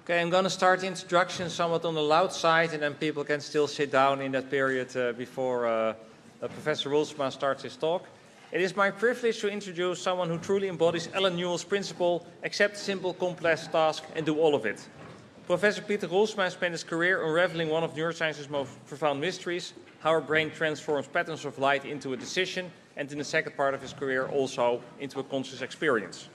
Okay, I'm going to start the introduction somewhat on the loud side, and then people can still sit down in that period before Professor Roelfsema starts his talk. It is my privilege to introduce someone who truly embodies Alan Newell's principle: accept simple, complex tasks and do all of it. Professor Pieter Roelfsema spent his career unraveling one of neuroscience's most profound mysteries, how our brain transforms patterns of light into a decision, and in the second part of his career also into a conscious experience.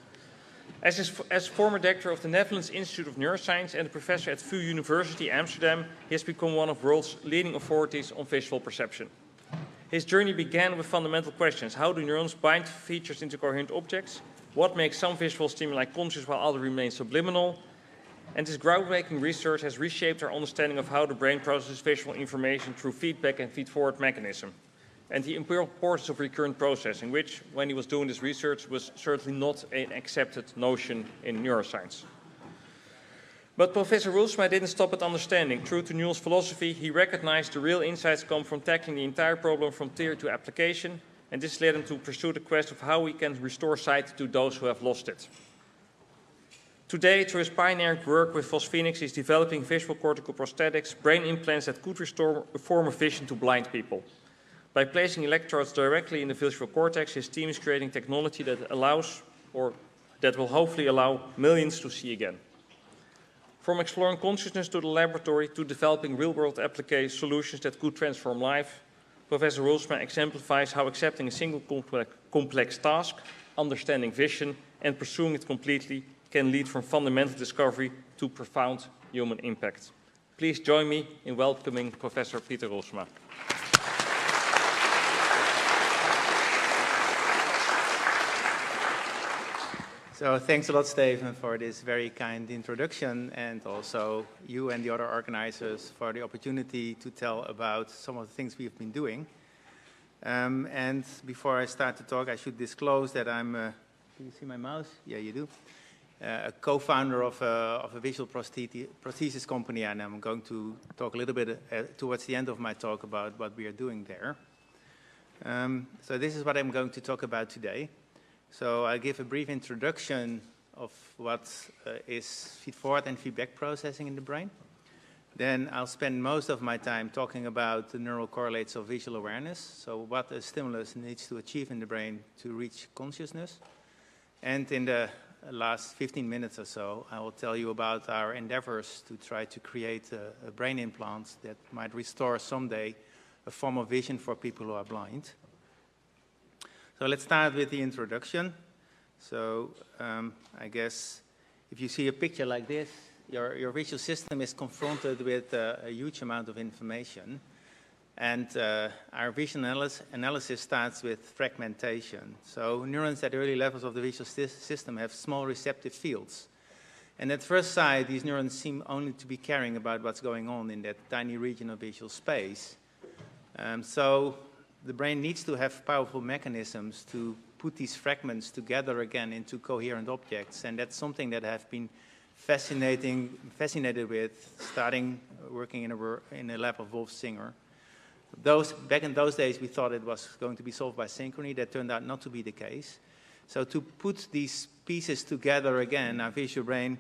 As former director of the Netherlands Institute of Neuroscience and a professor at VU University Amsterdam, he has become one of the world's leading authorities on visual perception. His journey began with fundamental questions. How do neurons bind features into coherent objects? What makes some visual stimuli conscious while others remain subliminal? And this groundbreaking research has reshaped our understanding of how the brain processes visual information through feedback and feed-forward mechanism. And the importance of recurrent processing, which, when he was doing this research, was certainly not an accepted notion in neuroscience. But Professor Roelfsema didn't stop at understanding. True to Newell's philosophy, he recognized the real insights come from tackling the entire problem from theory to application, and this led him to pursue the quest of how we can restore sight to those who have lost it. Today, through his pioneering work with phosphenix, he's developing visual cortical prosthetics, brain implants that could restore a form of vision to blind people. By placing electrodes directly in the visual cortex, his team is creating technology that that will hopefully allow millions to see again. From exploring consciousness to the laboratory to developing real-world application solutions that could transform life, Professor Roelfsema exemplifies how accepting a single complex task, understanding vision, and pursuing it completely can lead from fundamental discovery to profound human impact. Please join me in welcoming Professor Pieter Roelfsema. So thanks a lot, Steven, for this very kind introduction, and also you and the other organizers for the opportunity to tell about some of the things we've been doing. And before I start to talk, I should disclose that I'm, can you see my mouse? Yeah, you do. A co-founder of a visual prosthesis company, and I'm going to talk a little bit towards the end of my talk about what we are doing there. So this is what I'm going to talk about today. So I'll give a brief introduction of what is feed-forward and feedback processing in the brain. Then I'll spend most of my time talking about the neural correlates of visual awareness, so what a stimulus needs to achieve in the brain to reach consciousness. And in the last 15 minutes or so, I will tell you about our endeavors to try to create a brain implant that might restore someday a form of vision for people who are blind. So let's start with the introduction. So I guess if you see a picture like this, your visual system is confronted with a huge amount of information. And our vision analysis starts with fragmentation. So neurons at early levels of the visual system have small receptive fields. And at first sight, these neurons seem only to be caring about what's going on in that tiny region of visual space. So the brain needs to have powerful mechanisms to put these fragments together again into coherent objects, and that's something that I've been fascinated with, starting working in a lab of Roelfsema. Back in those days, we thought it was going to be solved by synchrony. That turned out not to be the case. So to put these pieces together again, our visual brain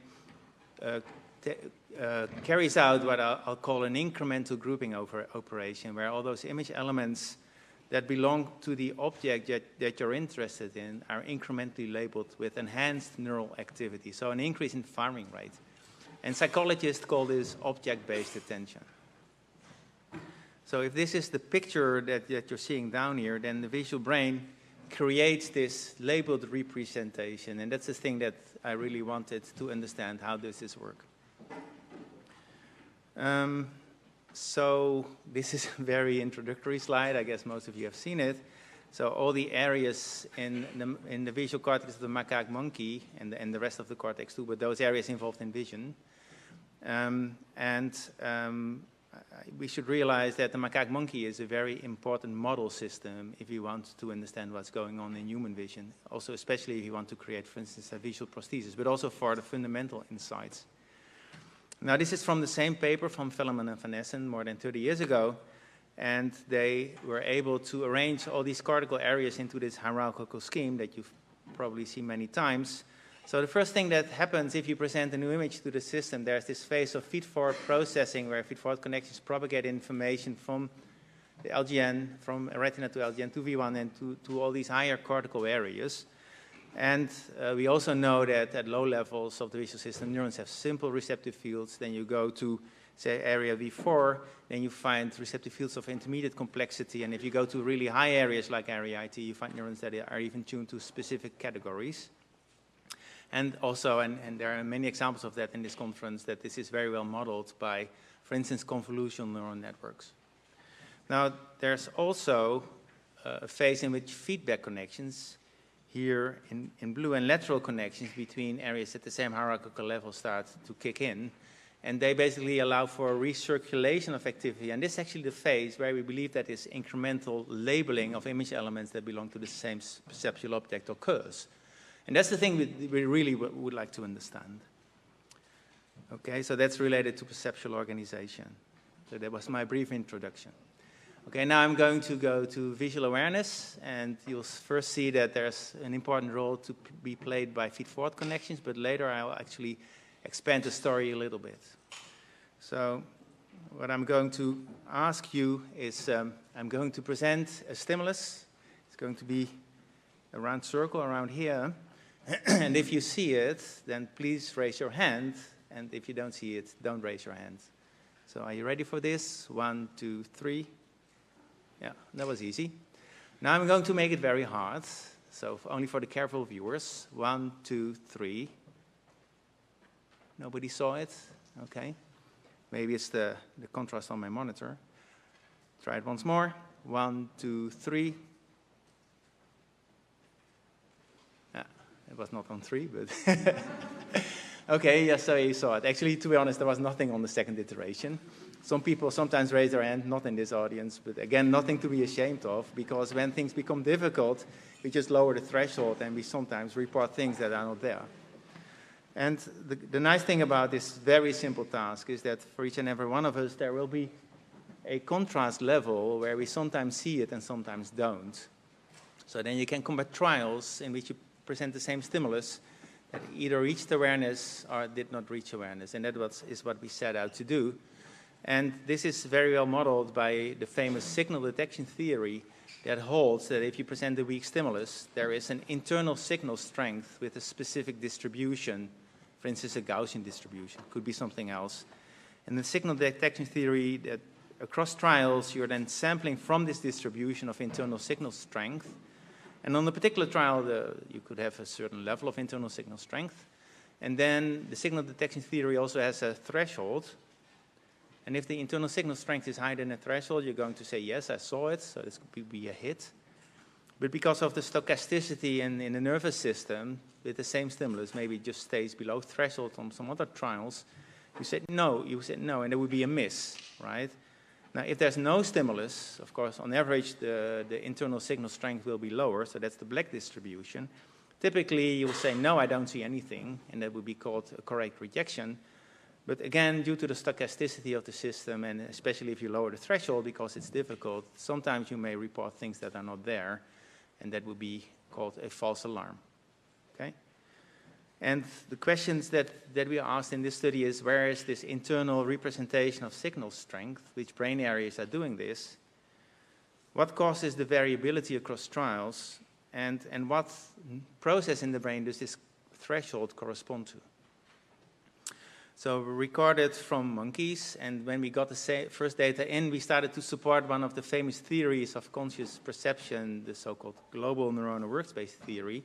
carries out what I'll call an incremental grouping operation, where all those image elements that belong to the object that you're interested in are incrementally labeled with enhanced neural activity, so an increase in firing rate. And psychologists call this object-based attention. So if this is the picture that you're seeing down here, then the visual brain creates this labeled representation, and that's the thing that I really wanted to understand. How does this work? So this is a very introductory slide. I guess most of you have seen it. So all the areas in the visual cortex of the macaque monkey and the rest of the cortex too, but those areas involved in vision. We should realize that the macaque monkey is a very important model system if you want to understand what's going on in human vision. Also, especially if you want to create, for instance, a visual prosthesis, but also for the fundamental insights. Now, this is from the same paper from Velleman and Van Essen more than 30 years ago, and they were able to arrange all these cortical areas into this hierarchical scheme that you've probably seen many times, So the first thing that happens if you present a new image to the system, there's this phase of feed-forward processing where feed-forward connections propagate information from the LGN, from retina to LGN to V1 and to all these higher cortical areas. And we also know that at low levels of the visual system, neurons have simple receptive fields. Then you go to, say, area V4, then you find receptive fields of intermediate complexity. And if you go to really high areas like area IT, you find neurons that are even tuned to specific categories. And also, and there are many examples of that in this conference, that this is very well modeled by, for instance, convolutional neural networks. Now, there's also a phase in which feedback connections, here in blue, and lateral connections between areas at the same hierarchical level start to kick in. And they basically allow for a recirculation of activity. And this is actually the phase where we believe that this incremental labeling of image elements that belong to the same perceptual object occurs. And that's the thing we really would like to understand. Okay, so that's related to perceptual organization. So that was my brief introduction. Okay, now I'm going to go to visual awareness, and you'll first see that there's an important role to be played by feed-forward connections, but later I'll actually expand the story a little bit. So what I'm going to ask you is I'm going to present a stimulus. It's going to be a round circle around here. And if you see it, then please raise your hand. And if you don't see it, don't raise your hand. So are you ready for this? 1, 2, 3. Yeah, that was easy. Now I'm going to make it very hard. So only for the careful viewers. 1, 2, 3. Nobody saw it? Okay. Maybe it's the contrast on my monitor. Try it once more. 1, 2, 3. It was not on 3, but okay, yes, so you saw it. Actually, to be honest, there was nothing on the second iteration. Some people sometimes raise their hand, not in this audience, but again, nothing to be ashamed of, because when things become difficult, we just lower the threshold and we sometimes report things that are not there. And the nice thing about this very simple task is that for each and every one of us, there will be a contrast level where we sometimes see it and sometimes don't. So then you can conduct trials in which you present the same stimulus that either reached awareness or did not reach awareness. And that is what we set out to do. And this is very well modeled by the famous signal detection theory that holds that if you present a weak stimulus, there is an internal signal strength with a specific distribution, for instance, a Gaussian distribution, could be something else. And the signal detection theory that across trials, you're then sampling from this distribution of internal signal strength. And on a particular trial, you could have a certain level of internal signal strength. And then the signal detection theory also has a threshold. And if the internal signal strength is higher than a threshold, you're going to say, yes, I saw it, so this could be a hit. But because of the stochasticity in the nervous system, with the same stimulus, maybe it just stays below threshold on some other trials, you said no, and there would be a miss, right? Now, if there's no stimulus, of course, on average, the internal signal strength will be lower, so that's the black distribution. Typically, you will say, no, I don't see anything, and that would be called a correct rejection. But again, due to the stochasticity of the system, and especially if you lower the threshold because it's difficult, sometimes you may report things that are not there, and that would be called a false alarm. Okay? And the questions that we asked in this study is, where is this internal representation of signal strength? Which brain areas are doing this? What causes the variability across trials? And what process in the brain does this threshold correspond to? So we recorded from monkeys, and when we got the first data in, we started to support one of the famous theories of conscious perception, the so-called global neuronal workspace theory,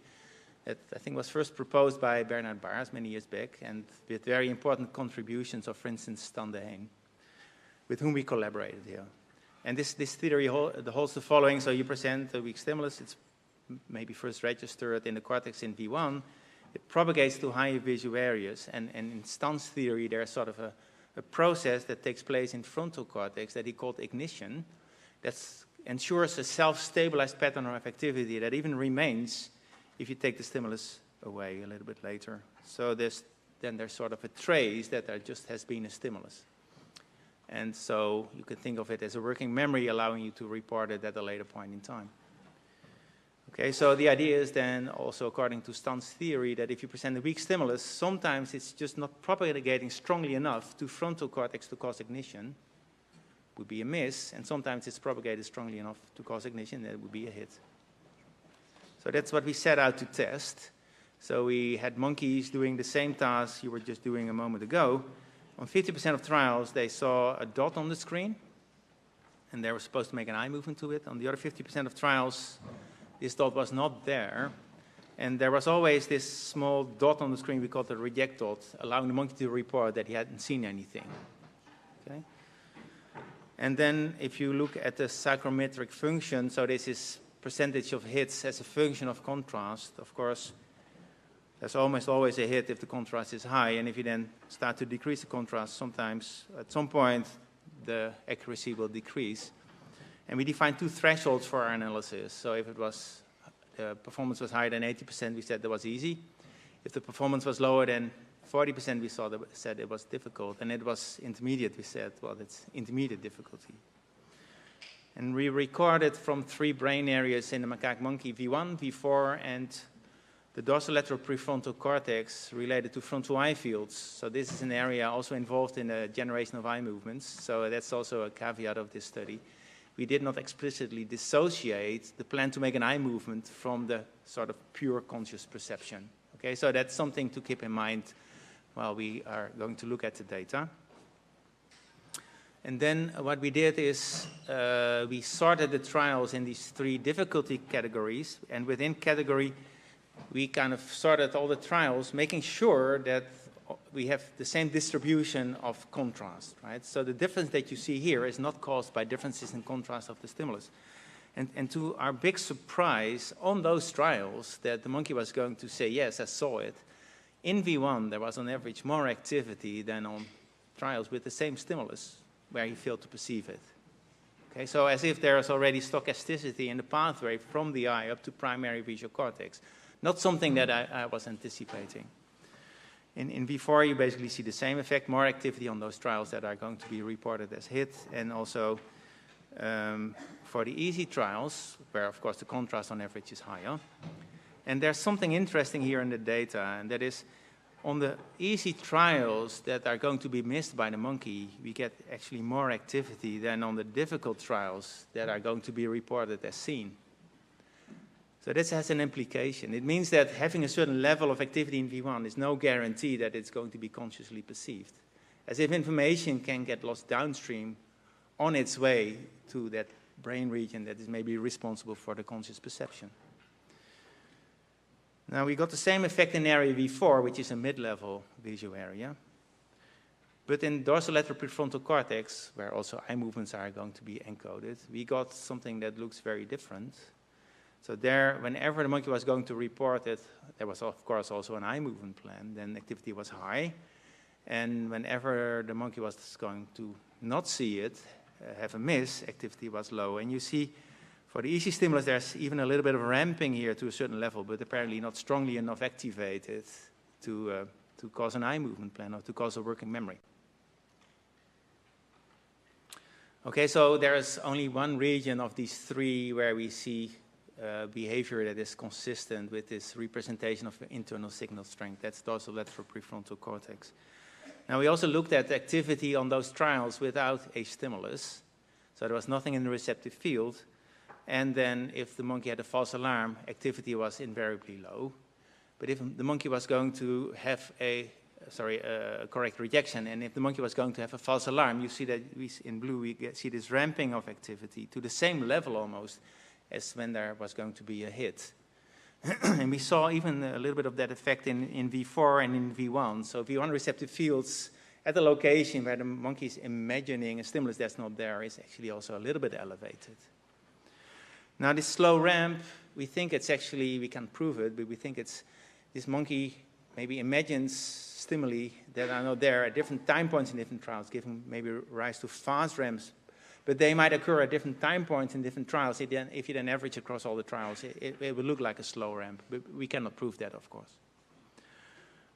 that I think was first proposed by Bernard Baars many years back, and with very important contributions of, for instance, Stan de Haan, with whom we collaborated here. And this theory holds the following. So you present a weak stimulus, it's maybe first registered in the cortex in V1, it propagates to higher visual areas, and in Stan's theory, there's sort of a process that takes place in frontal cortex that he called ignition, that ensures a self-stabilized pattern of activity that even remains if you take the stimulus away a little bit later. So there's sort of a trace that there just has been a stimulus. And so you can think of it as a working memory allowing you to report it at a later point in time. Okay, so the idea is then also according to Stan's theory that if you present a weak stimulus, sometimes it's just not propagating strongly enough to frontal cortex to cause ignition, would be a miss, and sometimes it's propagated strongly enough to cause ignition, that would be a hit. So that's what we set out to test. So we had monkeys doing the same task you were just doing a moment ago. On 50% of trials, they saw a dot on the screen, and they were supposed to make an eye movement to it. On the other 50% of trials, this dot was not there, and there was always this small dot on the screen we called the reject dot, allowing the monkey to report that he hadn't seen anything. Okay? And then if you look at the psychrometric function, so this is percentage of hits as a function of contrast. Of course, there's almost always a hit if the contrast is high, and if you then start to decrease the contrast, sometimes at some point the accuracy will decrease. And we defined two thresholds for our analysis. So if it was, the performance was higher than 80%, we said that was easy. If the performance was lower than 40%, we said it was difficult. And it was intermediate, we said, well, it's intermediate difficulty. And we recorded from 3 brain areas in the macaque monkey, V1, V4, and the dorsolateral prefrontal cortex related to frontal eye fields. So this is an area also involved in the generation of eye movements. So that's also a caveat of this study. We did not explicitly dissociate the plan to make an eye movement from the sort of pure conscious perception. Okay, so that's something to keep in mind while we are going to look at the data. And then what we did is we sorted the trials in these 3 difficulty categories, and within category we kind of sorted all the trials, making sure that we have the same distribution of contrast, right? So the difference that you see here is not caused by differences in contrast of the stimulus. And to our big surprise, on those trials that the monkey was going to say, yes, I saw it, in V1 there was on average more activity than on trials with the same stimulus where he failed to perceive it. Okay, so as if there is already stochasticity in the pathway from the eye up to primary visual cortex. Not something that I was anticipating. In V4, you basically see the same effect, more activity on those trials that are going to be reported as hit, and also for the easy trials, where of course the contrast on average is higher. And there's something interesting here in the data, and that is on the easy trials that are going to be missed by the monkey, we get actually more activity than on the difficult trials that are going to be reported as seen. So this has an implication. It means that having a certain level of activity in V1 is no guarantee that it's going to be consciously perceived. As if information can get lost downstream on its way to that brain region that is maybe responsible for the conscious perception. Now we got the same effect in area V4, which is a mid-level visual area. But in dorsolateral prefrontal cortex, where also eye movements are going to be encoded, we got something that looks very different. So there, whenever the monkey was going to report it, there was of course also an eye movement plan, then activity was high. And whenever the monkey was going to not see it, have a miss, activity was low. And you see, for the easy stimulus, there's even a little bit of ramping here to a certain level, but apparently not strongly enough activated to cause an eye movement plan or to cause a working memory. Okay, so there's only one region of these 3 where we see behavior that is consistent with this representation of internal signal strength. That's dorsolateral prefrontal cortex. Now, we also looked at activity on those trials without a stimulus. So there was nothing in the receptive field. And then if the monkey had a false alarm, activity was invariably low. But if the monkey was going to have a correct rejection, and if the monkey was going to have a false alarm, you see that in blue we see this ramping of activity to the same level almost as when there was going to be a hit. And we saw even a little bit of that effect in V4 and in V1. So V1 receptive fields at the location where the monkey is imagining a stimulus that's not there is actually also a little bit elevated. Now this slow ramp, we think it's actually, we can't prove it, but we think it's this monkey maybe imagines stimuli that are not there at different time points in different trials, giving maybe rise to fast ramps. But they might occur at different time points in different trials. If you then average across all the trials, it will look like a slow ramp. But we cannot prove that, of course.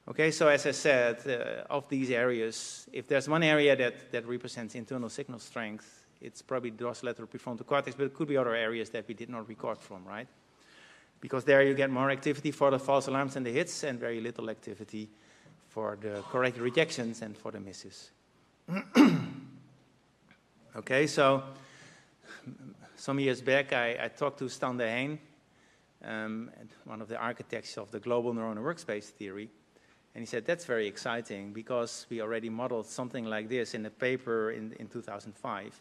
Okay, so as I said, of these areas, if there's one area that represents internal signal strength, it's probably the dorsolateral prefrontal cortex, but it could be other areas that we did not record from, right? because there you get more activity for the false alarms and the hits, and very little activity for the correct rejections and for the misses. Okay, so some years back I talked to Stan de Haan, one of the architects of the global neuronal workspace theory, and he said, that's very exciting because we already modeled something like this in a paper in 2005.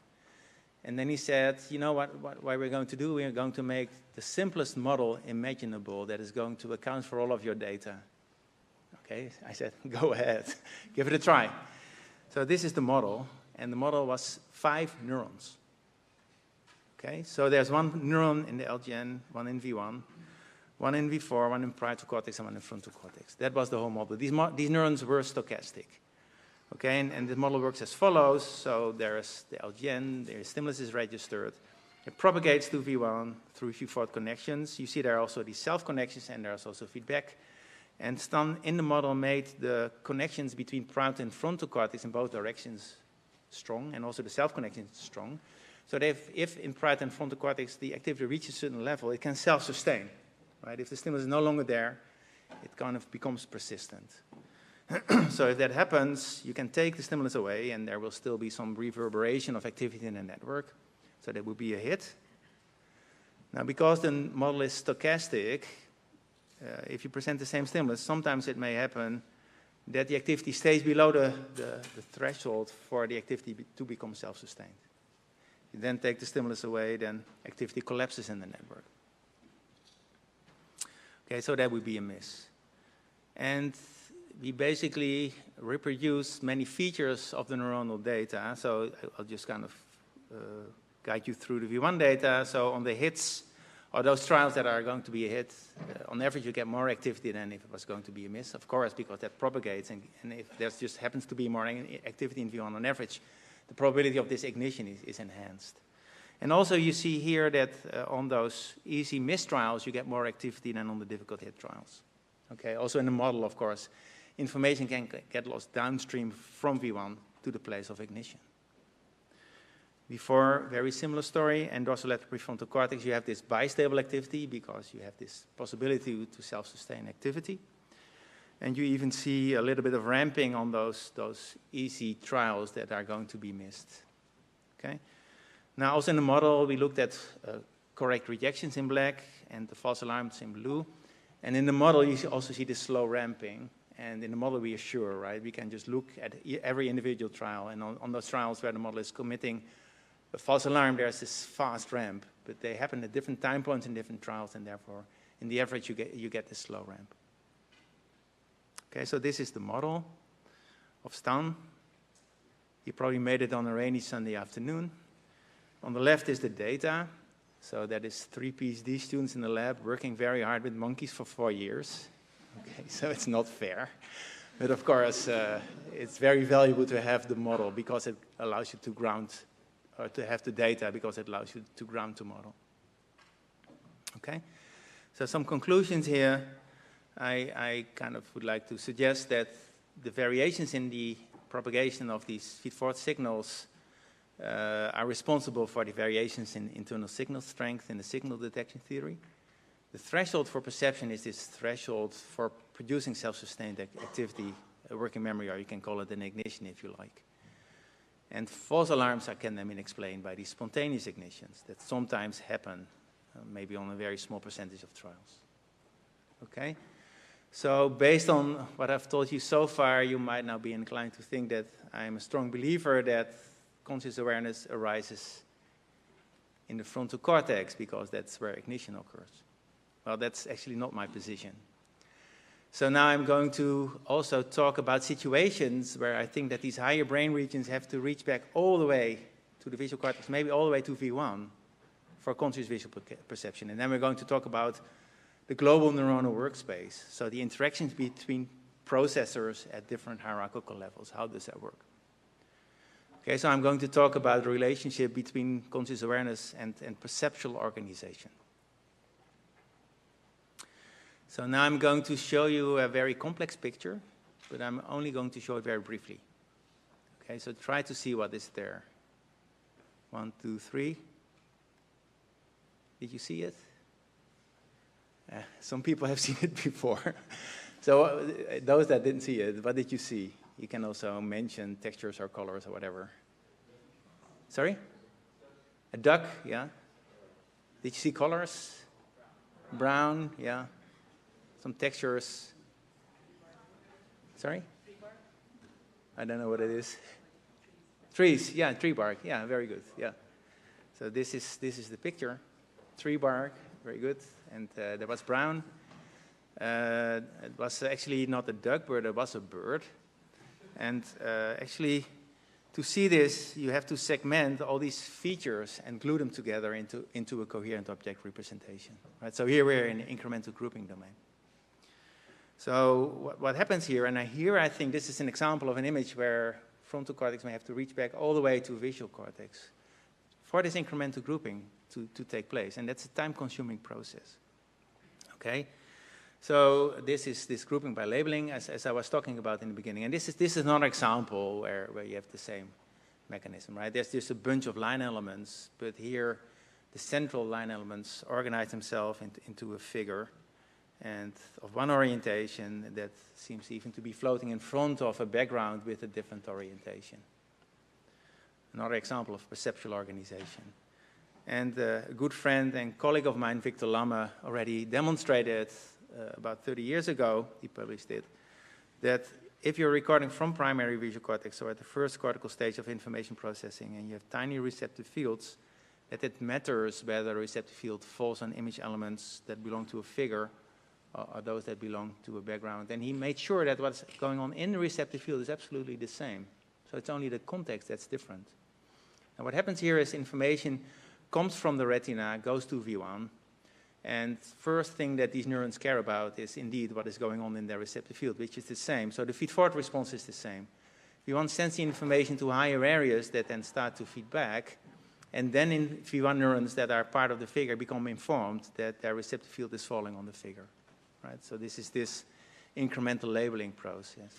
And then he said, you know what we're going to do? We're going to make the simplest model imaginable that is going to account for all of your data. Okay, I said, go ahead, give it a try. So this is the model, and the model was 5 neurons. Okay, so there's 1 neuron in the LGN, 1 in V1, 1 in V4, 1 in parietal cortex, and 1 in frontal cortex. That was the whole model. These neurons were stochastic. Okay, and the model works as follows. So there's the LGN, the stimulus is registered. It propagates to V1 through V4 connections. You see there are also these self-connections, and there's also feedback. And Stan, in the model, made the connections between parietal and frontal cortex in both directions strong, and also the self-connections strong. So that if in parietal and frontal cortex the activity reaches a certain level, it can self-sustain. Right? If the stimulus is no longer there, it kind of becomes persistent. So if that happens, you can take the stimulus away, and there will still be some reverberation of activity in the network. So that would be a hit. Now, because the model is stochastic, if you present the same stimulus, sometimes it may happen that the activity stays below the threshold for the activity to become self-sustained. You then take the stimulus away, then activity collapses in the network. Okay, so that would be a miss. And we basically reproduce many features of the neuronal data. So I'll just kind of guide you through the V1 data. So on the hits, or those trials that are going to be a hit, on average you get more activity than if it was going to be a miss, of course, because that propagates, and if there just happens to be more activity in V1 on average, the probability of this ignition is enhanced. And also you see here that on those easy miss trials you get more activity than on the difficult hit trials. Okay, also in the model, of course, information can get lost downstream from V1 to the place of ignition. Before, very similar story, and dorsolateral prefrontal cortex, you have this bistable activity because you have this possibility to self-sustain activity. And you even see a little bit of ramping on those easy trials that are going to be missed. Okay? Now, also in the model, we looked at correct rejections in black and the false alarms in blue. And in the model, you also see this slow ramping. And in the model, we assure, right? We can just look at every individual trial. And on those trials where the model is committing a false alarm, there's this fast ramp. But they happen at different time points in different trials. And therefore, in the average, you get this slow ramp. Okay, so this is the model of Stan. He probably made it on a rainy Sunday afternoon. On the left is the data. So that is 3 PhD students in the lab working very hard with monkeys for 4 years. Okay, so it's not fair. But of course, it's very valuable to have the model because it allows you to ground, or to have the data because it allows you to ground the model. Okay, so some conclusions here. I kind of would like to suggest that the variations in the propagation of these feed-forward signals are responsible for the variations in internal signal strength in the signal detection theory. The threshold for perception is this threshold for producing self-sustained activity, a working memory, or you can call it an ignition if you like. And false alarms can then be explained by these spontaneous ignitions that sometimes happen, maybe on a very small percentage of trials. Okay? So based on what I've told you so far, you might now be inclined to think that I'm a strong believer that conscious awareness arises in the frontal cortex because that's where ignition occurs. Well, that's actually not my position. So now I'm going to also talk about situations where I think that these higher brain regions have to reach back all the way to the visual cortex, maybe all the way to V1 for conscious visual perception. And then we're going to talk about the global neuronal workspace, so the interactions between processors at different hierarchical levels. How does that work? Okay, so I'm going to talk about the relationship between conscious awareness and perceptual organization. So now I'm going to show you a very complex picture, but I'm only going to show it very briefly. Okay, so try to see what is there. 1, 2, 3. Did you see it? Some people have seen it before. So those that didn't see it, what did you see? You can also mention textures or colors or whatever. Sorry? A duck, yeah. Did you see colors? Brown, yeah. Some textures. Sorry? I don't know what it is. Trees, yeah, tree bark, yeah, very good, yeah. So this is the picture. Tree bark, very good. And there was brown. It was actually not a duck, but it was a bird. And actually, to see this, you have to segment all these features and glue them together into a coherent object representation. Right? So here we're in the incremental grouping domain. So what happens here, and here I think this is an example of an image where frontal cortex may have to reach back all the way to visual cortex for this incremental grouping to take place. And that's a time-consuming process. Okay? So this is this grouping by labeling, as I was talking about in the beginning. And this is another example where you have the same mechanism, right? There's just a bunch of line elements, but here the central line elements organize themselves into a figure and of one orientation that seems even to be floating in front of a background with a different orientation. Another example of perceptual organization. And a good friend and colleague of mine, Victor Lamme, already demonstrated about 30 years ago, he published it, that if you're recording from primary visual cortex, or at the first cortical stage of information processing, and you have tiny receptive fields, that it matters whether the receptive field falls on image elements that belong to a figure or those that belong to a background. And he made sure that what's going on in the receptive field is absolutely the same. So it's only the context that's different. And what happens here is information comes from the retina, goes to V1, and first thing that these neurons care about is indeed what is going on in their receptive field, which is the same. So the feed-forward response is the same. V1 sends the information to higher areas that then start to feed back, and then in V1 neurons that are part of the figure become informed that their receptive field is falling on the figure. Right? So this is this incremental labeling process.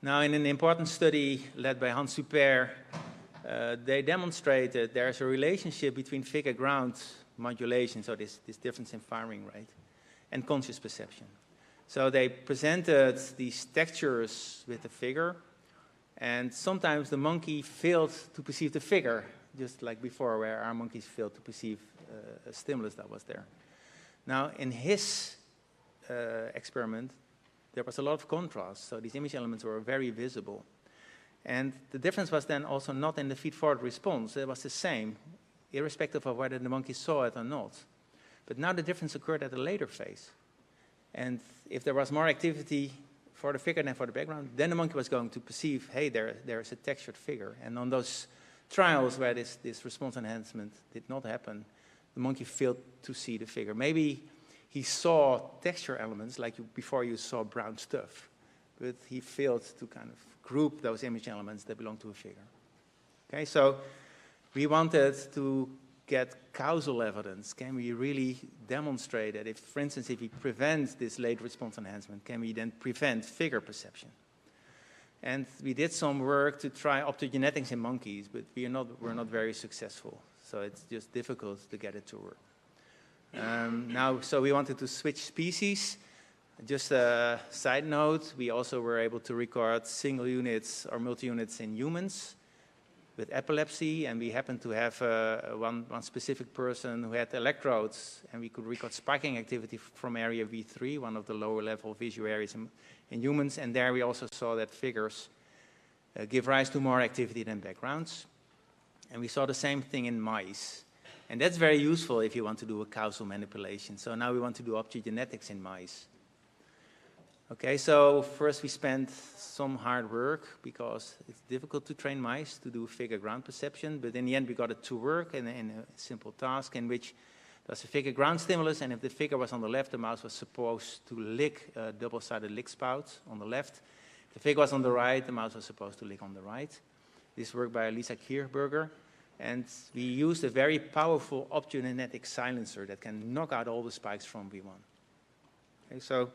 Now, in an important study led by Hans Suppert, they demonstrated there's a relationship between figure ground modulation, so this difference in firing rate, and conscious perception. So they presented these textures with the figure, and sometimes the monkey failed to perceive the figure, just like before where our monkeys failed to perceive a stimulus that was there. Now, in his experiment, there was a lot of contrast, so these image elements were very visible. And the difference was then also not in the feed-forward response. It was the same, irrespective of whether the monkey saw it or not. But now the difference occurred at a later phase. And if there was more activity for the figure than for the background, then the monkey was going to perceive, hey, there is a textured figure. And on those trials where this response enhancement did not happen, the monkey failed to see the figure. Maybe he saw texture elements like before you saw brown stuff, but he failed to kind of group those image elements that belong to a figure. Okay, so we wanted to get causal evidence. Can we really demonstrate that if, for instance, if we prevent this late response enhancement, can we then prevent figure perception? And we did some work to try optogenetics in monkeys, but we're not very successful. So it's just difficult to get it to work. So we wanted to switch species. Just a side note, we also were able to record single units or multi-units in humans with epilepsy, and we happened to have one specific person who had electrodes, and we could record spiking activity from area V3, one of the lower level visual areas in humans, and there we also saw that figures give rise to more activity than backgrounds. And we saw the same thing in mice. And that's very useful if you want to do a causal manipulation. So now we want to do optogenetics in mice. Okay, so first we spent some hard work because it's difficult to train mice to do figure ground perception, but in the end we got it to work in a simple task in which there's a figure ground stimulus, and if the figure was on the left, the mouse was supposed to lick a double-sided lick spout on the left. If the figure was on the right, the mouse was supposed to lick on the right. This work by Lisa Kierberger, and we used a very powerful optogenetic silencer that can knock out all the spikes from V1. Okay, so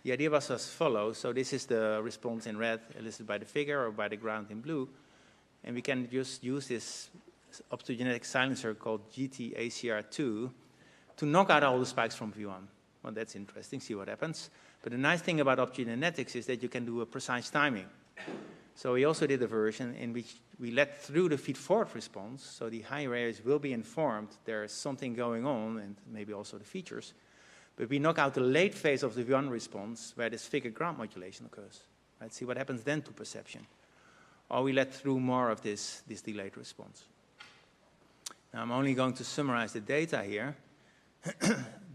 the idea was as follows. So this is the response in red elicited by the figure or by the ground in blue. And we can just use this optogenetic silencer called GT-ACR2 to knock out all the spikes from V1. Well, that's interesting, see what happens. But the nice thing about optogenetics is that you can do a precise timing. So we also did a version in which we let through the feed-forward response, so the higher areas will be informed there's something going on, and maybe also the features. But we knock out the late phase of the V1 response, where this figure ground modulation occurs. Right? See what happens then to perception. Or we let through more of this delayed response. Now I'm only going to summarize the data here.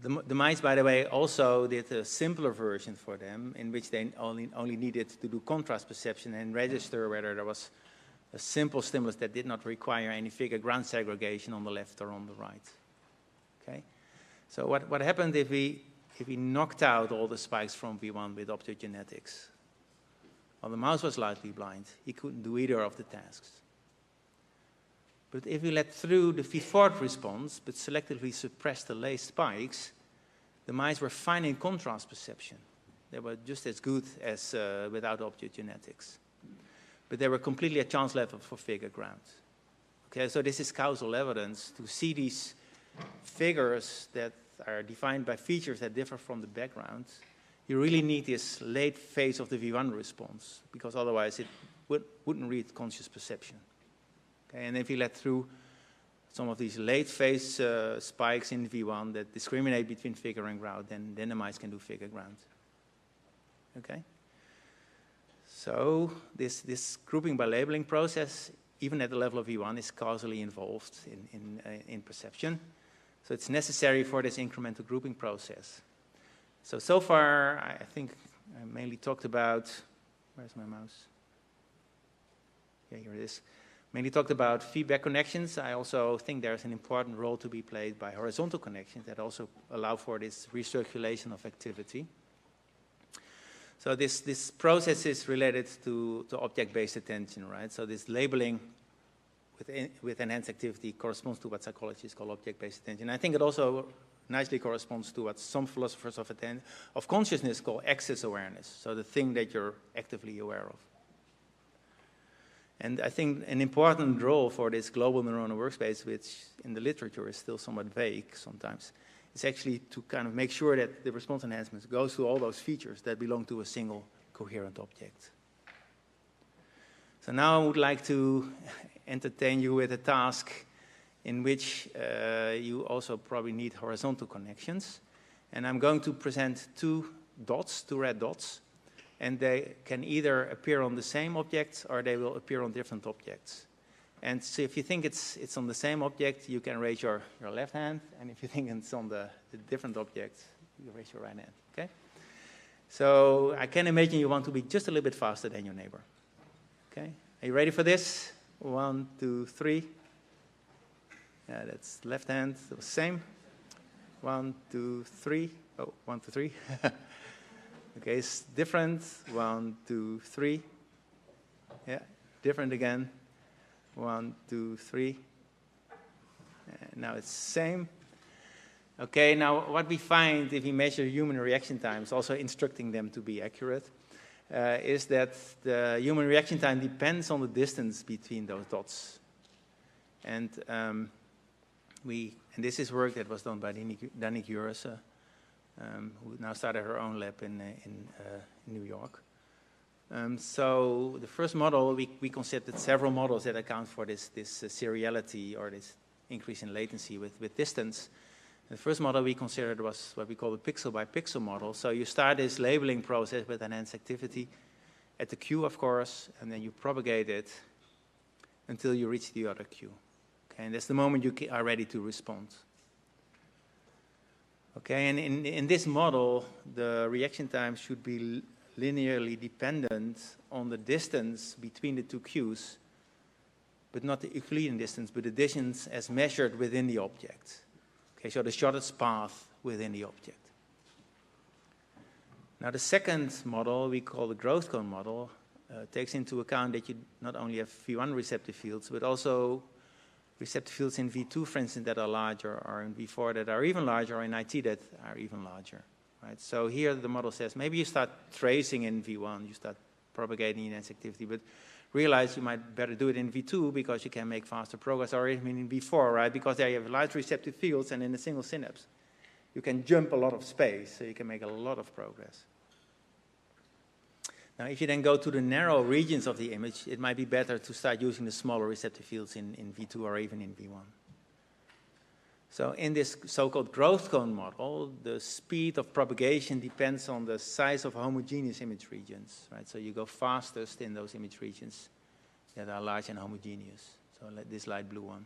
The mice, by the way, also did a simpler version for them, in which they only needed to do contrast perception and register whether there was a simple stimulus that did not require any figure ground segregation on the left or on the right. Okay? So what happened if we knocked out all the spikes from V1 with optogenetics? Well, the mouse was lightly blind. He couldn't do either of the tasks. But if we let through the feed-forward response, but selectively suppressed the late spikes, the mice were fine in contrast perception. They were just as good as without optogenetics. But they were completely at chance level for figure ground. Okay, so this is causal evidence to see these figures that are defined by features that differ from the background. You really need this late phase of the V1 response, because otherwise it wouldn't read conscious perception. Okay, and if you let through some of these late phase spikes in V1 that discriminate between figure and ground, then the mice can do figure ground. Okay? So this grouping by labeling process, even at the level of V1, is causally involved in perception. So it's necessary for this incremental grouping process. So far, I think I mainly talked about, where's my mouse? Yeah, here it is. Mainly talked about feedback connections. I also think there's an important role to be played by horizontal connections that also allow for this recirculation of activity. So this process is related to object-based attention, right? So this labeling with enhanced activity corresponds to what psychologists call object-based attention. I think it also nicely corresponds to what some philosophers of consciousness call access awareness, so the thing that you're actively aware of. And I think an important role for this global neuronal workspace, which in the literature is still somewhat vague sometimes, is actually to kind of make sure that the response enhancement goes to all those features that belong to a single coherent object. So now I would like to entertain you with a task in which you also probably need horizontal connections. And I'm going to present two red dots. And they can either appear on the same object or they will appear on different objects. And so if you think it's on the same object, you can raise your left hand. And if you think it's on the different object, you raise your right hand. Okay? So I can imagine you want to be just a little bit faster than your neighbor. Okay? Are you ready for this? 1, 2, 3. Yeah, that's left hand, the same. 1, 2, 3. Oh, 1, 2, 3. Okay, it's different. 1, 2, 3. Yeah, different again. 1, 2, 3. And now it's same. Okay, now what we find if we measure human reaction times, also instructing them to be accurate, is that the human reaction time depends on the distance between those dots. And this is work that was done by Danik Jurse, who now started her own lab in New York. So the first model, we considered several models that account for this seriality or this increase in latency with distance. The first model we considered was what we call the pixel-by-pixel model. So you start this labeling process with enhanced activity at the queue, of course, and then you propagate it until you reach the other queue. Okay, and that's the moment you are ready to respond. Okay, and in this model, the reaction time should be linearly dependent on the distance between the two queues, but not the Euclidean distance, but the distance as measured within the object. Okay, so the shortest path within the object. Now the second model, we call the growth cone model, takes into account that you not only have V1 receptive fields, but also receptive fields in V2, for instance, that are larger, or in V4 that are even larger, or in IT that are even larger. Right? So here the model says maybe you start tracing in V1, you start propagating enhanced activity, but realize you might better do it in V2 because you can make faster progress, or even in V4, right? Because there you have large receptive fields and in a single synapse. you can jump a lot of space, so you can make a lot of progress. Now, if you then go to the narrow regions of the image, it might be better to start using the smaller receptive fields in V2 or even in V1. So in this so-called growth cone model, the speed of propagation depends on the size of homogeneous image regions, right? So you go fastest in those image regions that are large and homogeneous. So this light blue one.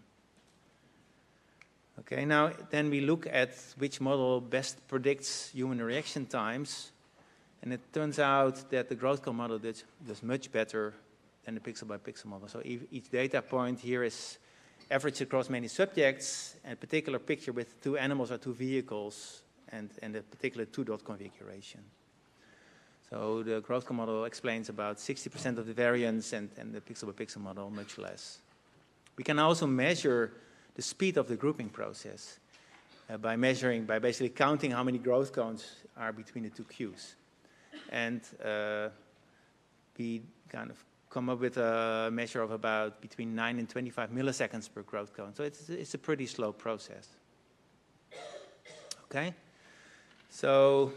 Okay, now then we look at which model best predicts human reaction times. And it turns out that the growth cone model does much better than the pixel-by-pixel model. So each data point here is averaged across many subjects, and a particular picture with 2 animals or 2 vehicles, and a particular 2-dot configuration. So the growth cone model explains about 60% of the variance, and the pixel-by-pixel model much less. We can also measure the speed of the grouping process by basically counting how many growth cones are between the 2 queues. And we kind of come up with a measure of about between 9 and 25 milliseconds per growth cone. So it's a pretty slow process. Okay? So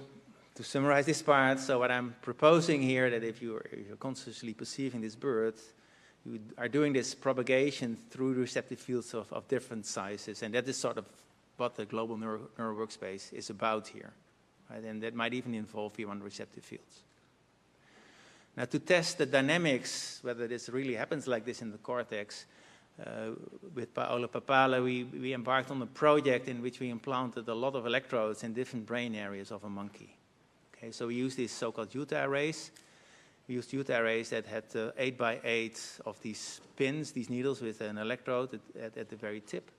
to summarize this part, so what I'm proposing here, that if you're consciously perceiving this bird, you are doing this propagation through the receptive fields of different sizes. And that is sort of what the global neural workspace is about here. Right? And that might even involve V1 receptive fields. Now, to test the dynamics, whether this really happens like this in the cortex, with Paolo Papala, we embarked on a project in which we implanted a lot of electrodes in different brain areas of a monkey. Okay, so we used these so-called Utah arrays. We used Utah arrays that had 8 by 8 of these pins, these needles with an electrode at the very tip.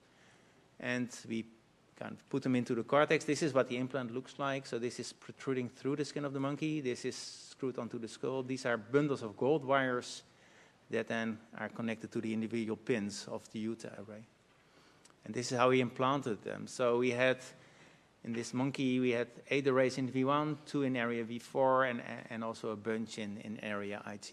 And we kind of put them into the cortex. This is what the implant looks like. So this is protruding through the skin of the monkey. This is screwed onto the skull. These are bundles of gold wires that then are connected to the individual pins of the Utah array. And this is how we implanted them. So we had, in this monkey, we had 8 arrays in V1, 2 in area V4, and also a bunch in area IT.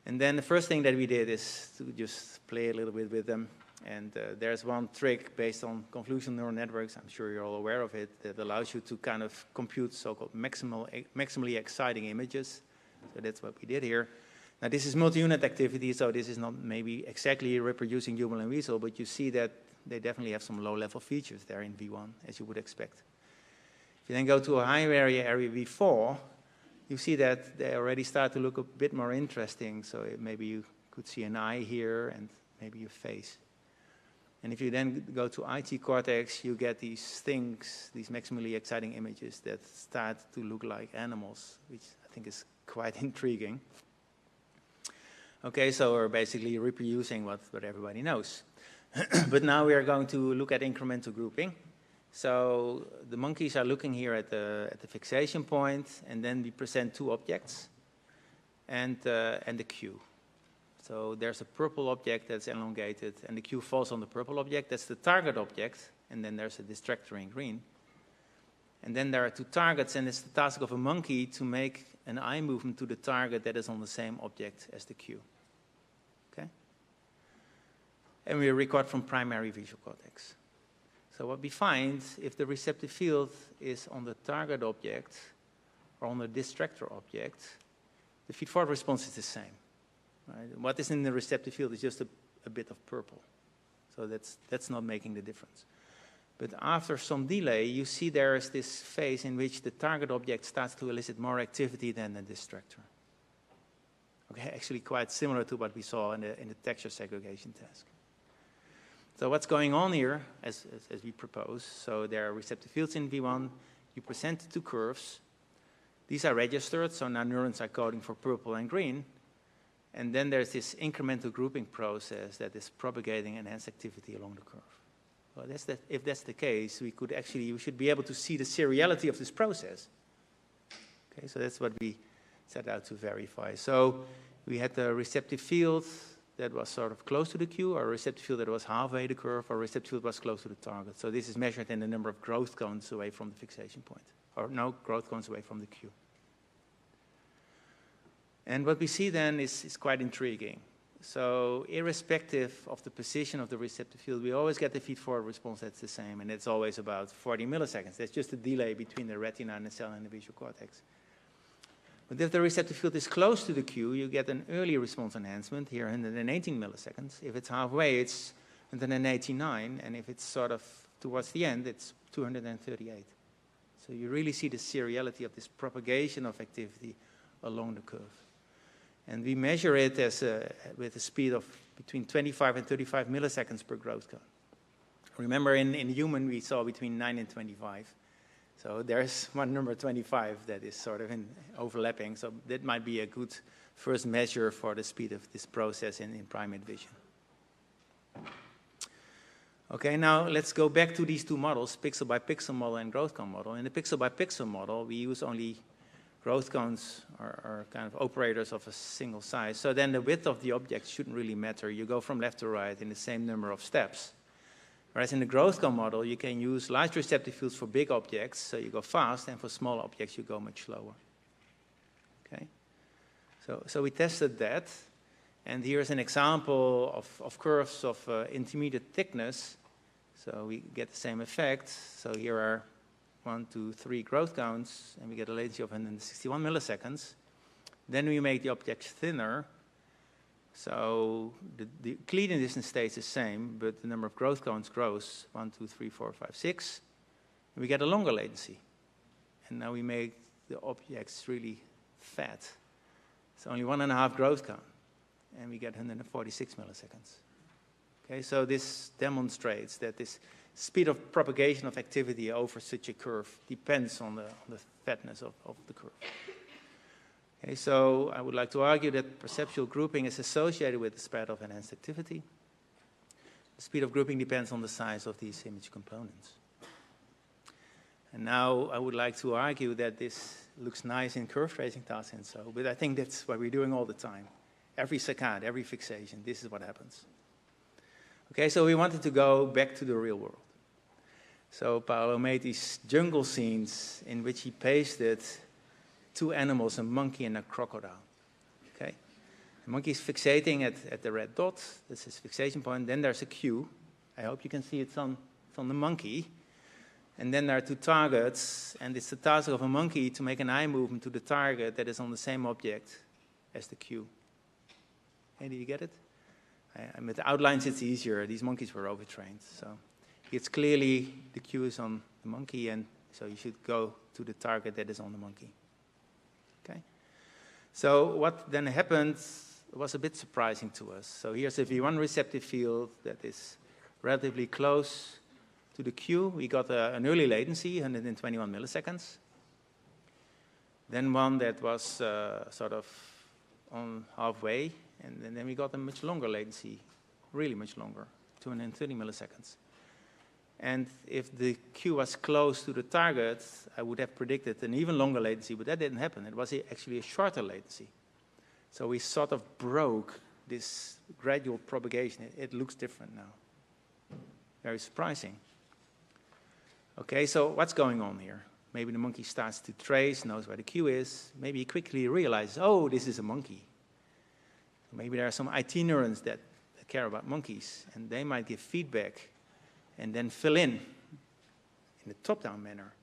And then the first thing that we did is to just play a little bit with them. And there's one trick based on convolutional neural networks, I'm sure you're all aware of it, that allows you to kind of compute so-called maximally exciting images. So that's what we did here. Now this is multi-unit activity, so this is not maybe exactly reproducing human and weasel, but you see that they definitely have some low-level features there in V1, as you would expect. If you then go to a higher area V4, you see that they already start to look a bit more interesting. So maybe you could see an eye here and maybe a face. And if you then go to IT cortex, you get these things, these maximally exciting images that start to look like animals, which I think is quite intriguing. Okay, so we're basically reproducing what everybody knows. But now we are going to look at incremental grouping. So the monkeys are looking here at the fixation point, and then we present 2 objects and the cue. So there's a purple object that's elongated, and the cue falls on the purple object. That's the target object, and then there's a distractor in green. And then there are 2 targets, and it's the task of a monkey to make an eye movement to the target that is on the same object as the cue. Okay? And we record from primary visual cortex. So what we find, if the receptive field is on the target object or on the distractor object, the feed-forward response is the same. Right? What is in the receptive field is just a bit of purple. So that's not making the difference. But after some delay, you see there is this phase in which the target object starts to elicit more activity than the distractor. Okay, actually quite similar to what we saw in the texture segregation task. So what's going on here, as we propose, so there are receptive fields in V1. You present 2 curves. These are registered, so now neurons are coding for purple and green. And then there's this incremental grouping process that is propagating enhanced activity along the curve. Well, if that's the case, we should be able to see the seriality of this process. Okay, so that's what we set out to verify. So we had the receptive field that was sort of close to the cue, or a receptive field that was halfway the curve, or a receptive field that was close to the target. So this is measured in the number of growth cones away from the fixation point, or no growth cones away from the cue. And what we see then is quite intriguing. So irrespective of the position of the receptive field, we always get the feed-forward response that's the same, and it's always about 40 milliseconds. That's just a delay between the retina and the cell and the visual cortex. But if the receptive field is close to the cue, you get an early response enhancement, here 118 milliseconds. If it's halfway, it's 189, and if it's sort of towards the end, it's 238. So you really see the seriality of this propagation of activity along the curve. And we measure it as with a speed of between 25 and 35 milliseconds per growth cone. Remember, in human, we saw between 9 and 25. So there's one number 25 that is sort of overlapping. So that might be a good first measure for the speed of this process in primate vision. Okay, now let's go back to these two models, pixel by pixel model and growth cone model. In the pixel by pixel model, we use only growth cones are kind of operators of a single size. So then the width of the object shouldn't really matter. You go from left to right in the same number of steps. Whereas in the growth cone model, you can use large receptive fields for big objects, so you go fast, and for small objects, you go much slower. Okay? So we tested that, and here's an example of curves of intermediate thickness. So we get the same effect. So here are 1, 2, 3 growth counts, and we get a latency of 161 milliseconds. Then we make the object thinner. So the cleaving distance stays the same, but the number of growth counts grows, 1, 2, 3, 4, 5, 6. And we get a longer latency. And now we make the objects really fat. It's only 1.5 growth count, and we get 146 milliseconds. Okay, so this demonstrates that this speed of propagation of activity over such a curve depends on the fatness of the curve. Okay, so I would like to argue that perceptual grouping is associated with the spread of enhanced activity. The speed of grouping depends on the size of these image components. And now I would like to argue that this looks nice in curve tracing tasks and so, but I think that's what we're doing all the time. Every saccade, every fixation, this is what happens. Okay, so we wanted to go back to the real world. So Paolo made these jungle scenes in which he pasted 2 animals, a monkey and a crocodile. Okay, the monkey is fixating at the red dot. That's his fixation point. Then there's a cue. I hope you can see it's on the monkey. And then there are 2 targets, and it's the task of a monkey to make an eye movement to the target that is on the same object as the cue. Okay, do you get it? With the outlines, it's easier. These monkeys were overtrained. So it's clearly the cue is on the monkey, and so you should go to the target that is on the monkey. Okay. So what then happened was a bit surprising to us. So here's a V1 receptive field that is relatively close to the cue. We got an early latency, 121 milliseconds. Then one that was sort of on halfway, and then we got a much longer latency, really much longer, 230 milliseconds. And if the cue was close to the target, I would have predicted an even longer latency, but that didn't happen. It was actually a shorter latency. So we sort of broke this gradual propagation. It looks different now. Very surprising. Okay, so what's going on here? Maybe the monkey starts to trace, knows where the cue is. Maybe he quickly realizes, oh, this is a monkey. Maybe there are some IT neurons that care about monkeys, and they might give feedback and then fill in a top-down manner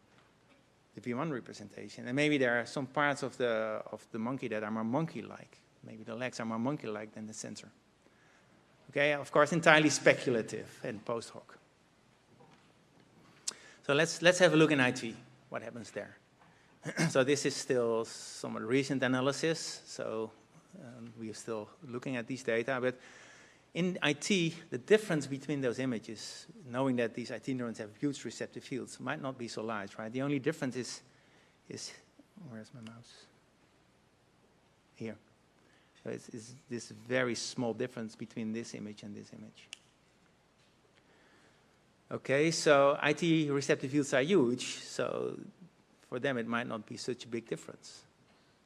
the V1 representation. And maybe there are some parts of the monkey that are more monkey-like. Maybe the legs are more monkey-like than the sensor. Okay, of course, entirely speculative and post hoc. So let's have a look in IT, what happens there. So this is still somewhat recent analysis, so we are still looking at these data, but in IT, the difference between those images, knowing that these IT neurons have huge receptive fields, might not be so large, right? The only difference is where's my mouse? Here. So it's this very small difference between this image and this image. Okay, so IT receptive fields are huge, so for them it might not be such a big difference.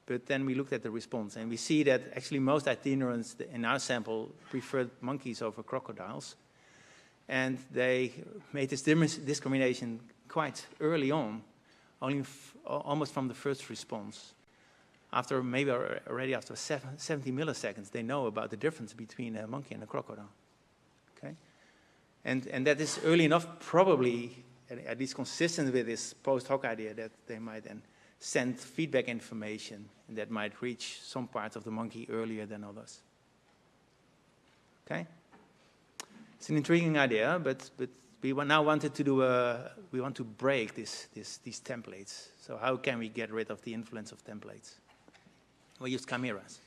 But then we looked at the response, and we see that actually most IT neurons in our sample preferred monkeys over crocodiles. And they made this discrimination quite early on, almost from the first response. maybe already after 70 milliseconds, they know about the difference between a monkey and a crocodile. Okay, and that is early enough, probably at least consistent with this post hoc idea that they might then send feedback information and that might reach some parts of the monkey earlier than others. Okay, it's an intriguing idea, but we now wanted to do we want to break these templates. So how can we get rid of the influence of templates? We use chimeras.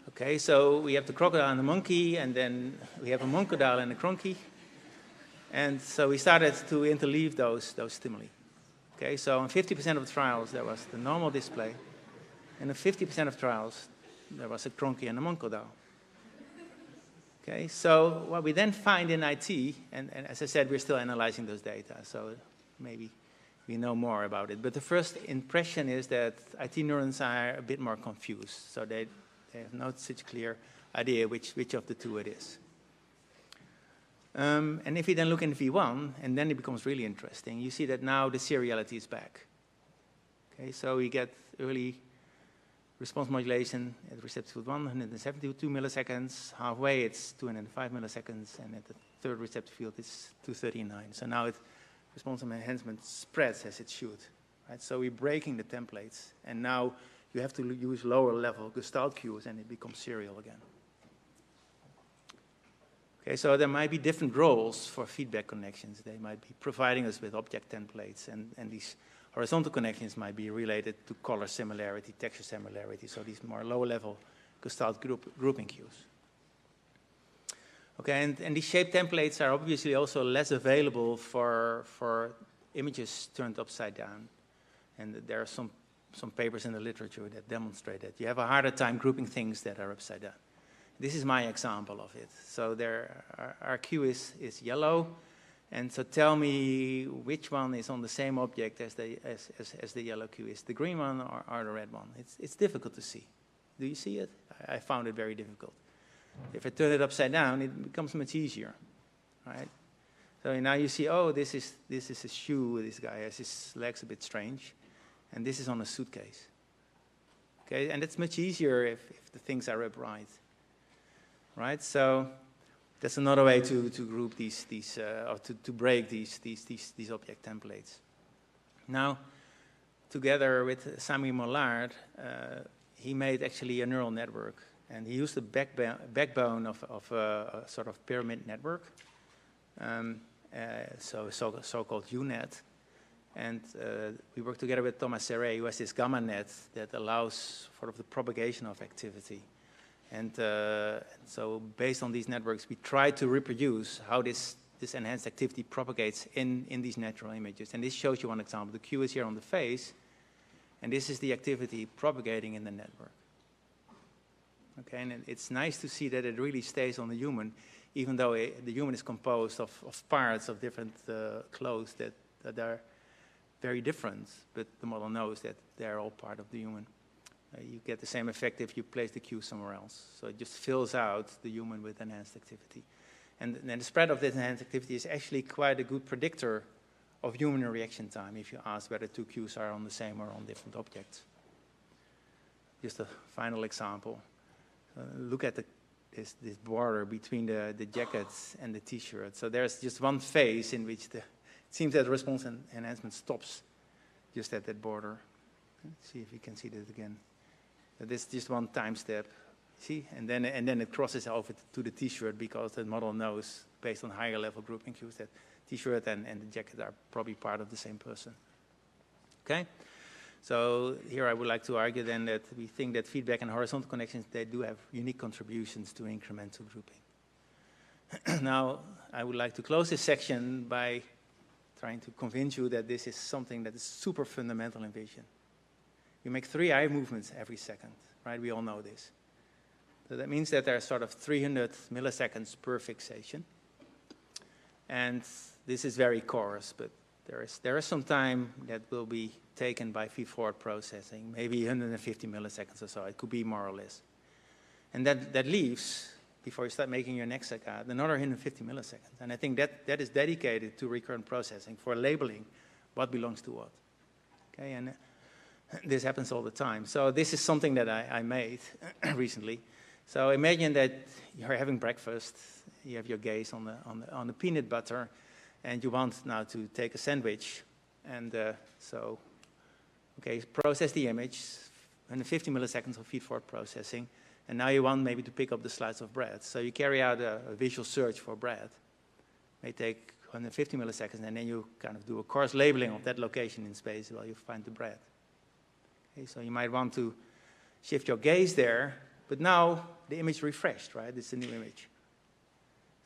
Okay, so we have the crocodile and the monkey, and then we have a moncodile and a cronky. And so we started to interleave those stimuli. Okay, so in 50% of the trials, there was the normal display. And in 50% of trials, there was a cronky and a moncodile. Okay, so what we then find in IT, and as I said, we're still analyzing those data, so maybe we know more about it. But the first impression is that IT neurons are a bit more confused, so they have not such clear idea which of the two it is. And if you then look in V1, and then it becomes really interesting, you see that now the seriality is back. Okay, so we get early response modulation at receptor field 1, 172 milliseconds. Halfway, it's 205 milliseconds, and at the third receptor field, it's 239. So now response enhancement spreads as it should. Right? So we're breaking the templates, and now you have to use lower level Gestalt cues, and it becomes serial again. Okay, so there might be different roles for feedback connections. They might be providing us with object templates, and these horizontal connections might be related to color similarity, texture similarity, so these more lower-level Gestalt grouping cues. Okay, and these shape templates are obviously also less available for images turned upside down. And there are some papers in the literature that demonstrate that. You have a harder time grouping things that are upside down. This is my example of it. So our cue is yellow. And so tell me which one is on the same object as the yellow cue is, the green one or the red one. It's difficult to see. Do you see it? I found it very difficult. If I turn it upside down, it becomes much easier, right? So now you see, oh, this is a shoe. This guy has his legs a bit strange, and this is on a suitcase. Okay, and it's much easier if the things are upright, right? So that's another way to group or to break these object templates. Now, together with Sami Mollard, he made actually a neural network, and he used the backbone of a sort of pyramid network, so-called UNet. And we worked together with Thomas Serret, who has this gamma net that allows sort of the propagation of activity. And so based on these networks, we try to reproduce how this enhanced activity propagates in these natural images. And this shows you one example. The cue is here on the face, and this is the activity propagating in the network. Okay, and it's nice to see that it really stays on the human, even though the human is composed of parts of different clothes that are very different, but the model knows that they're all part of the human. You get the same effect if you place the cue somewhere else. So it just fills out the human with enhanced activity. And then the spread of this enhanced activity is actually quite a good predictor of human reaction time if you ask whether two cues are on the same or on different objects. Just a final example. Look at this border between the jackets and the T-shirt. So there's just one phase in which it seems that response enhancement stops just at that border. Let's see if you can see that again. This is just one time step, see? And then it crosses over to the T-shirt because the model knows, based on higher level grouping cues, that T-shirt and the jacket are probably part of the same person. Okay? So here I would like to argue then that we think that feedback and horizontal connections, they do have unique contributions to incremental grouping. Now, I would like to close this section by trying to convince you that this is something that is super fundamental in vision. You make 3 eye movements every second, right? We all know this. So that means that there are sort of 300 milliseconds per fixation. And this is very coarse, but there is some time that will be taken by feed-forward processing, maybe 150 milliseconds or so. It could be more or less. And that leaves, before you start making your next saccade, another 150 milliseconds. And I think that is dedicated to recurrent processing for labeling what belongs to what. Okay, and This happens all the time. So this is something that I made recently. So imagine that you're having breakfast, you have your gaze on the peanut butter, and you want now to take a sandwich. And okay, process the image, 150 milliseconds of feed-forward processing, and now you want maybe to pick up the slice of bread. So you carry out a visual search for bread. It may take 150 milliseconds, and then you kind of do a coarse labeling of that location in space while you find the bread. Okay, so you might want to shift your gaze there, but now the image refreshed, right? It's a new image.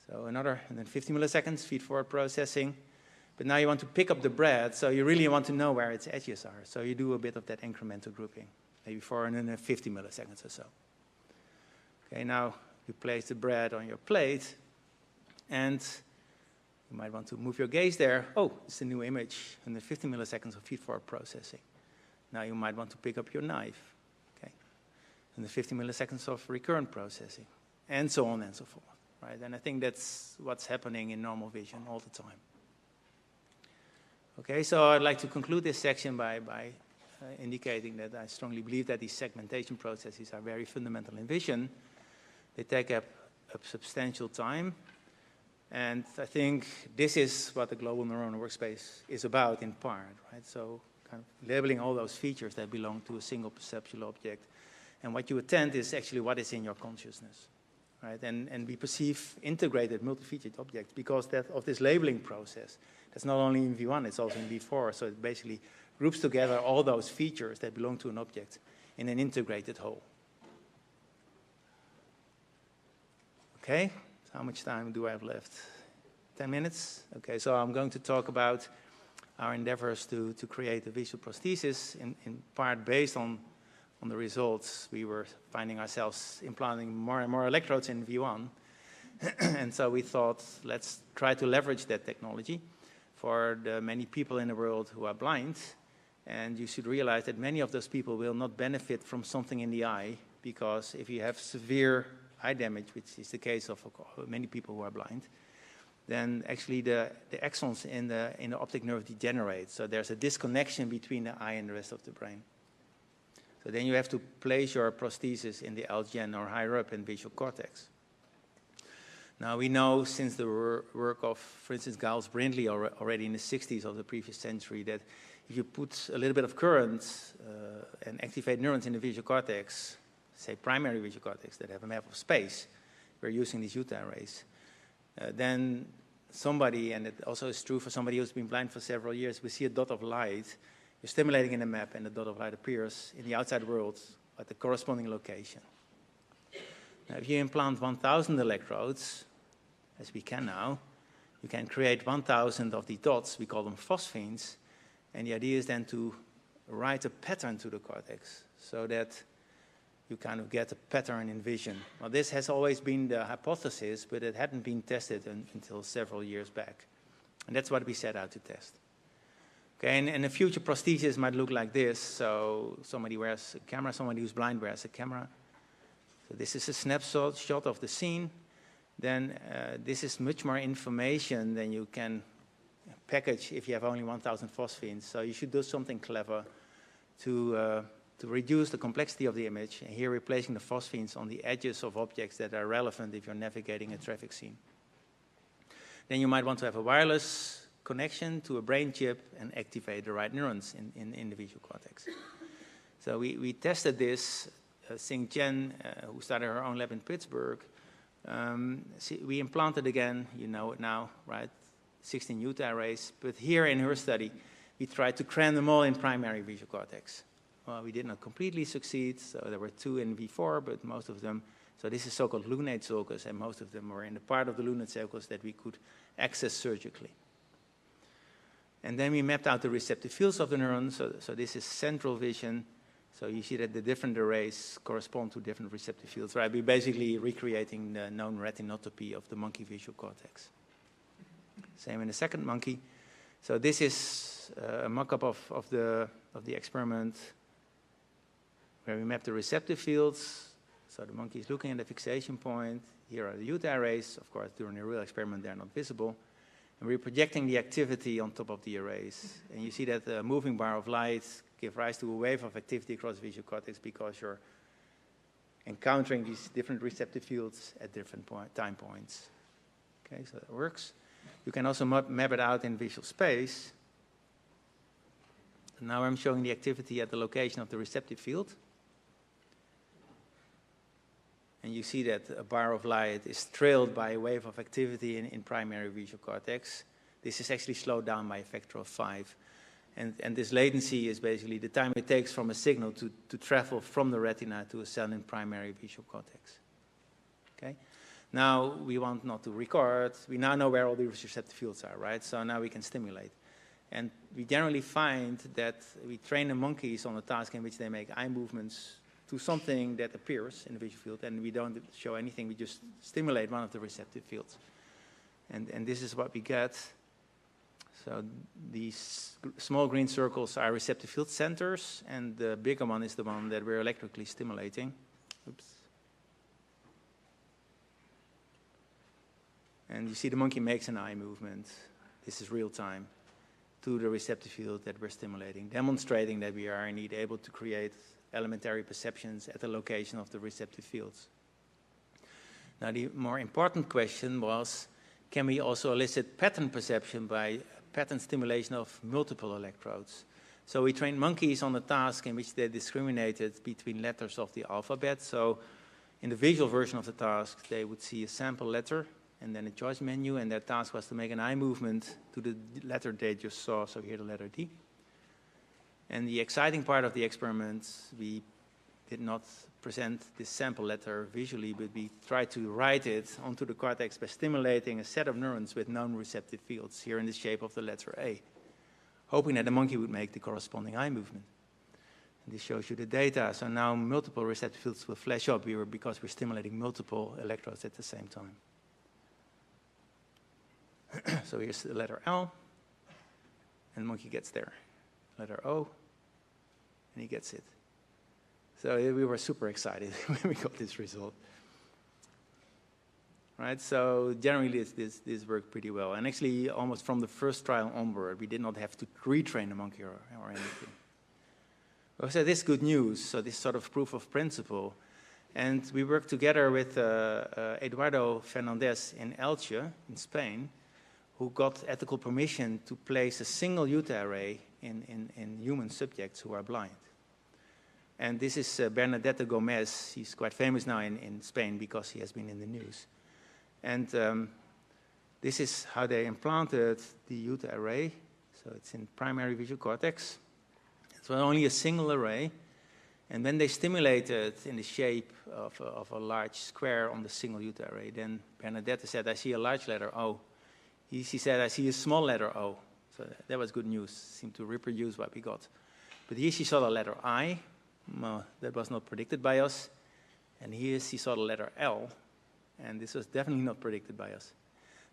So another 150 milliseconds, feed-forward processing. But now you want to pick up the bread, so you really want to know where its edges are. So you do a bit of that incremental grouping, maybe for 150 milliseconds or so. Okay, now you place the bread on your plate, and you might want to move your gaze there. Oh, it's a new image, 150 milliseconds of feed-forward processing. Now you might want to pick up your knife. Okay, 150 milliseconds of recurrent processing, and so on and so forth. Right? And I think that's what's happening in normal vision all the time. Okay, so I'd like to conclude this section by indicating that I strongly believe that these segmentation processes are very fundamental in vision. They take up substantial time. And I think this is what the global neuronal workspace is about in part, right? So kind of labeling all those features that belong to a single perceptual object. And what you attend is actually what is in your consciousness, right? And we perceive integrated multi-featured objects because of this labeling process. That's not only in V1, it's also in V4. So it basically groups together all those features that belong to an object in an integrated whole. Okay, so how much time do I have left? 10 minutes? Okay, so I'm going to talk about our endeavors to create a visual prosthesis, in part based on the results. We were finding ourselves implanting more and more electrodes in V1. And so we thought, let's try to leverage that technology for the many people in the world who are blind. And you should realize that many of those people will not benefit from something in the eye, because if you have severe eye damage, which is the case of many people who are blind, then actually the axons in the optic nerve degenerate. So there's a disconnection between the eye and the rest of the brain. So then you have to place your prosthesis in the LGN or higher up in visual cortex. Now we know since the work of, for instance, Giles Brindley already in the 60s of the previous century, that if you put a little bit of current and activate neurons in the visual cortex, say primary visual cortex that have a map of space, we're using these Utah arrays, then somebody, and it also is true for somebody who's been blind for several years, we see a dot of light, you're stimulating in the map, and the dot of light appears in the outside world at the corresponding location. Now, if you implant 1,000 electrodes, as we can now, you can create 1,000 of the dots, we call them phosphenes, and the idea is then to write a pattern to the cortex so that you kind of get a pattern in vision. Well, this has always been the hypothesis, but it hadn't been tested until several years back. And that's what we set out to test. Okay, and a future prosthesis might look like this. So somebody wears a camera, somebody who's blind wears a camera. So this is a snapshot of the scene. Then this is much more information than you can package if you have only 1,000 phosphenes. So you should do something clever to reduce the complexity of the image, and here replacing the phosphenes on the edges of objects that are relevant if you're navigating a traffic scene. Then you might want to have a wireless connection to a brain chip and activate the right neurons in the visual cortex. So we tested this. Sing Chen, who started her own lab in Pittsburgh, we implanted again, you know it now, right, 16 Utah arrays. But here in her study, we tried to cram them all in primary visual cortex. Well, we did not completely succeed, so there were 2 in V4, but most of them, so this is so-called lunate sulcus, and most of them were in the part of the lunate sulcus that we could access surgically. And then we mapped out the receptive fields of the neurons, so this is central vision. So you see that the different arrays correspond to different receptive fields, right? We're basically recreating the known retinotopy of the monkey visual cortex. Same in the second monkey. So this is a mock-up of the experiment where we map the receptive fields. So the monkey is looking at the fixation point. Here are the Utah arrays. Of course, during a real experiment, they're not visible. And we're projecting the activity on top of the arrays. And you see that the moving bar of light give rise to a wave of activity across visual cortex because you're encountering these different receptive fields at different time points. Okay, so that works. You can also map it out in visual space. And now I'm showing the activity at the location of the receptive field. And you see that a bar of light is trailed by a wave of activity in primary visual cortex. This is actually slowed down by a factor of 5. And this latency is basically the time it takes from a signal to travel from the retina to a cell in primary visual cortex. Okay? Now we want not to record. We now know where all the receptive fields are, right? So now we can stimulate. And we generally find that we train the monkeys on a task in which they make eye movements to something that appears in the visual field, and we don't show anything. We just stimulate one of the receptive fields. And this is what we get. So these small green circles are receptive field centers, and the bigger one is the one that we're electrically stimulating. Oops. And you see the monkey makes an eye movement. This is real time to the receptive field that we're stimulating, demonstrating that we are indeed able to create elementary perceptions at the location of the receptive fields. Now the more important question was, can we also elicit pattern perception by pattern stimulation of multiple electrodes? So we trained monkeys on a task in which they discriminated between letters of the alphabet. So in the visual version of the task, they would see a sample letter and then a choice menu, and their task was to make an eye movement to the letter they just saw, so here the letter D. And the exciting part of the experiment, we did not present this sample letter visually, but we tried to write it onto the cortex by stimulating a set of neurons with known receptive fields, here in the shape of the letter A, hoping that the monkey would make the corresponding eye movement. And this shows you the data. So now multiple receptive fields will flash up because we're stimulating multiple electrodes at the same time. So here's the letter L, and the monkey gets there. Letter O, and he gets it. So we were super excited when we got this result. Right, so generally this worked pretty well. And actually, almost from the first trial onward, we did not have to retrain the monkey or anything. So this is good news, so this sort of proof of principle. And we worked together with Eduardo Fernandez in Elche, in Spain, who got ethical permission to place a single Utah array in human subjects who are blind. And this is Bernadette Gomez. He's quite famous now in Spain because he has been in the news. And this is how they implanted the Utah array. So it's in primary visual cortex. So only a single array. And when they stimulated in the shape of a large square on the single Utah array, then Bernadette said, I see a large letter O. He said, I see a small letter O. So that was good news, seemed to reproduce what we got. But here she saw the letter I. Well, that was not predicted by us. And here she saw the letter L. And this was definitely not predicted by us.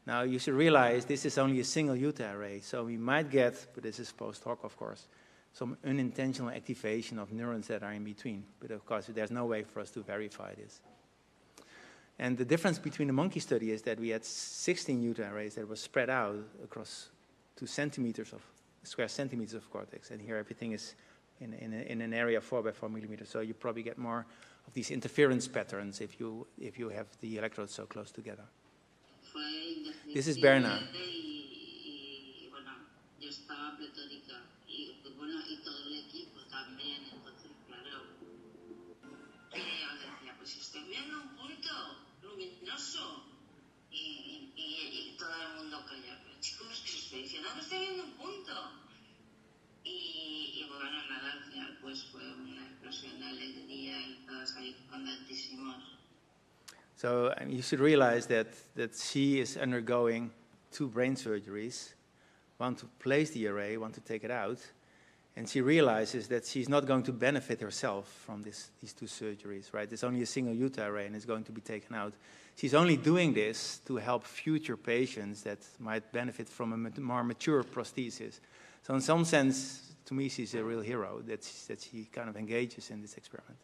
Now you should realize this is only a single Utah array. So we might get, but this is post hoc of course, some unintentional activation of neurons that are in between. But of course there's no way for us to verify this. And the difference between the monkey study is that we had 16 Utah arrays that were spread out across 2 square centimeters of cortex. And here everything is in an area 4 by 4 millimeters. So you probably get more of these interference patterns if you have the electrodes so close together. This is Berna. Y todo el mundo calla, pero chicos, que os estoy diciendo que estoy viendo un punto. Y bueno, nada, al final pues fue una explosión de alegría y todos ahí contentísimos. So you should realize that she is undergoing 2 brain surgeries, one to place the array, one to take it out. And she realizes that she's not going to benefit herself from these 2 surgeries, right? There's only a single Utah array and it's going to be taken out. She's only doing this to help future patients that might benefit from a more mature prosthesis. So in some sense, to me, she's a real hero that she kind of engages in this experiment.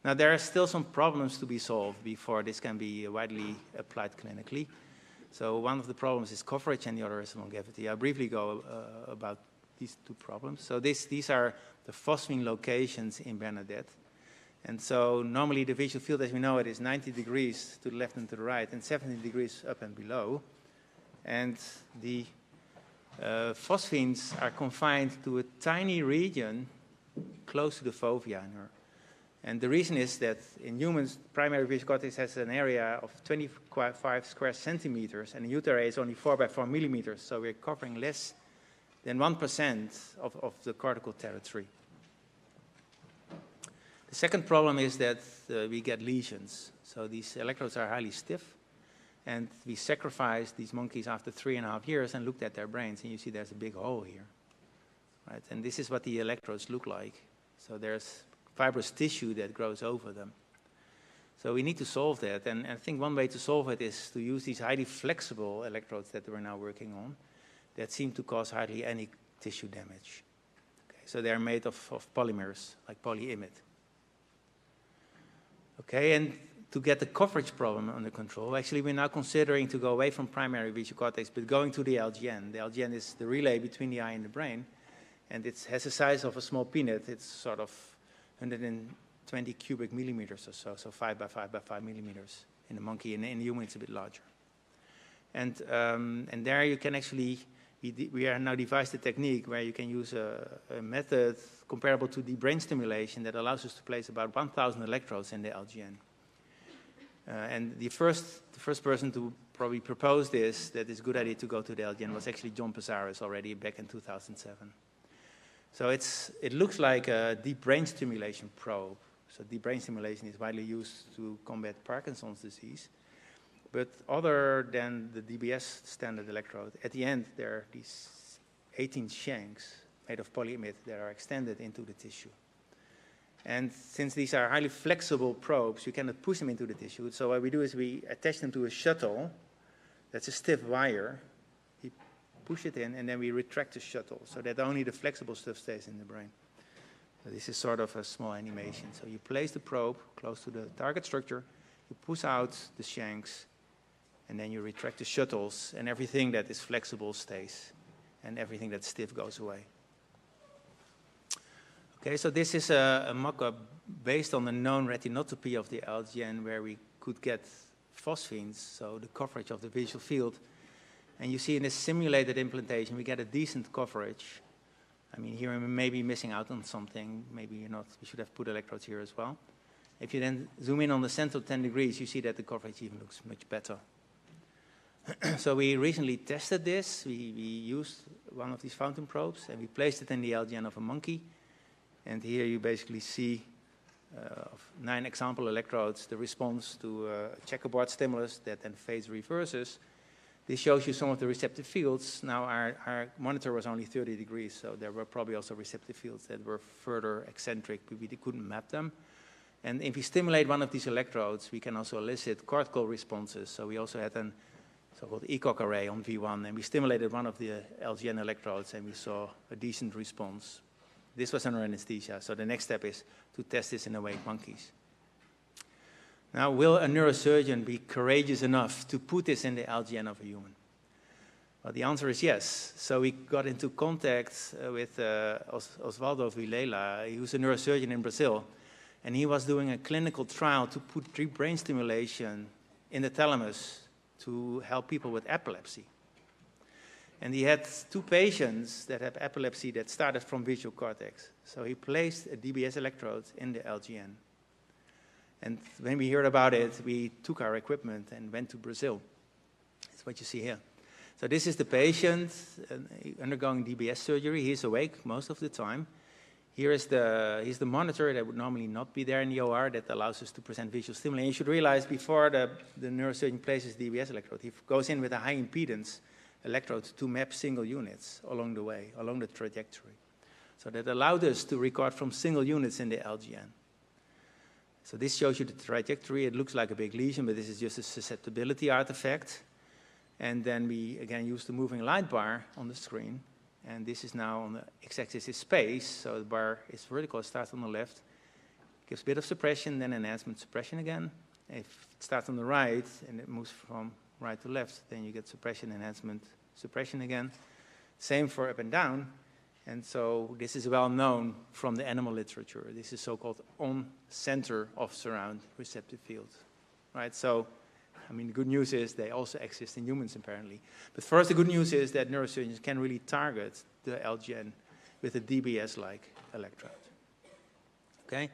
Now, there are still some problems to be solved before this can be widely applied clinically. So one of the problems is coverage and the other is longevity. I'll briefly go about these two problems. So these are the phosphine locations in Bernadette. And so normally the visual field as we know it is 90 degrees to the left and to the right and 70 degrees up and below. And the phosphines are confined to a tiny region close to the fovea nerve. And the reason is that in humans, primary visual cortex has an area of 25 square centimeters, and in uteri is only 4 by 4 millimeters, so we're covering less than 1% of the cortical territory. The second problem is that we get lesions. So these electrodes are highly stiff, and we sacrificed these monkeys after 3.5 years and looked at their brains, and you see there's a big hole here. Right? And this is what the electrodes look like. So there's fibrous tissue that grows over them. So we need to solve that, and I think one way to solve it is to use these highly flexible electrodes that we're now working on that seem to cause hardly any tissue damage. Okay, so they're made of polymers, like polyimide. Okay, and to get the coverage problem under control, actually we're now considering to go away from primary visual cortex, but going to the LGN. The LGN is the relay between the eye and the brain, and it has the size of a small peanut. It's sort of 120 cubic millimeters or so, so 5 by 5 by 5 millimeters in the monkey, and in the human it's a bit larger. And there you can actually, we are now devised a technique where you can use a method comparable to deep brain stimulation that allows us to place about 1,000 electrodes in the LGN. And the first person to probably propose this, that it's a good idea to go to the LGN, was actually John Pesaris already back in 2007. So it looks like a deep brain stimulation probe. So deep brain stimulation is widely used to combat Parkinson's disease. But other than the DBS standard electrode, at the end there are these 18 shanks made of polyimide that are extended into the tissue. And since these are highly flexible probes, you cannot push them into the tissue. So what we do is we attach them to a shuttle that's a stiff wire. We push it in, and then we retract the shuttle so that only the flexible stuff stays in the brain. So this is sort of a small animation. So you place the probe close to the target structure, you push out the shanks, and then you retract the shuttles, and everything that is flexible stays, and everything that's stiff goes away. Okay, so this is a mock-up based on the known retinotopy of the LGN where we could get phosphines, so the coverage of the visual field. And you see in this simulated implantation, we get a decent coverage. I mean, here we may be missing out on something. Maybe you're not, we should have put electrodes here as well. If you then zoom in on the central 10 degrees, you see that the coverage even looks much better. So we recently tested this. We used one of these fountain probes, and we placed it in the LGN of a monkey. And here you basically see of 9 example electrodes, the response to a checkerboard stimulus that then phase reverses. This shows you some of the receptive fields. Now our monitor was only 30 degrees, so there were probably also receptive fields that were further eccentric, but we couldn't map them. And if we stimulate one of these electrodes, we can also elicit cortical responses. So we also had a so-called ECOG array on V1, and we stimulated one of the LGN electrodes, and we saw a decent response. This was under anesthesia, so the next step is to test this in awake monkeys. Now, will a neurosurgeon be courageous enough to put this in the LGN of a human? Well, the answer is yes. So we got into contact with Osvaldo Vilela, who's a neurosurgeon in Brazil, and he was doing a clinical trial to put deep brain stimulation in the thalamus to help people with epilepsy. And he had 2 patients that have epilepsy that started from visual cortex. So he placed a DBS electrode in the LGN. And when we heard about it, we took our equipment and went to Brazil. That's what you see here. So this is the patient undergoing DBS surgery. He's awake most of the time. Here's the monitor that would normally not be there in the OR that allows us to present visual stimuli. And you should realize before the neurosurgeon places the DBS electrode, he goes in with a high impedance electrodes to map single units along the way, along the trajectory. So that allowed us to record from single units in the LGN. So this shows you the trajectory. It looks like a big lesion, but this is just a susceptibility artifact. And then we, again, use the moving light bar on the screen. And this is now on the x-axis is space, so the bar is vertical. It starts on the left, gives a bit of suppression, then enhancement, suppression again. If it starts on the right and it moves from right to left, then you get suppression, enhancement, suppression again. Same for up and down. And so this is well known from the animal literature. This is so-called on-center of surround receptive field, right? So, I mean, the good news is they also exist in humans, apparently. But first, the good news is that neurosurgeons can really target the LGN with a DBS-like electrode. Okay?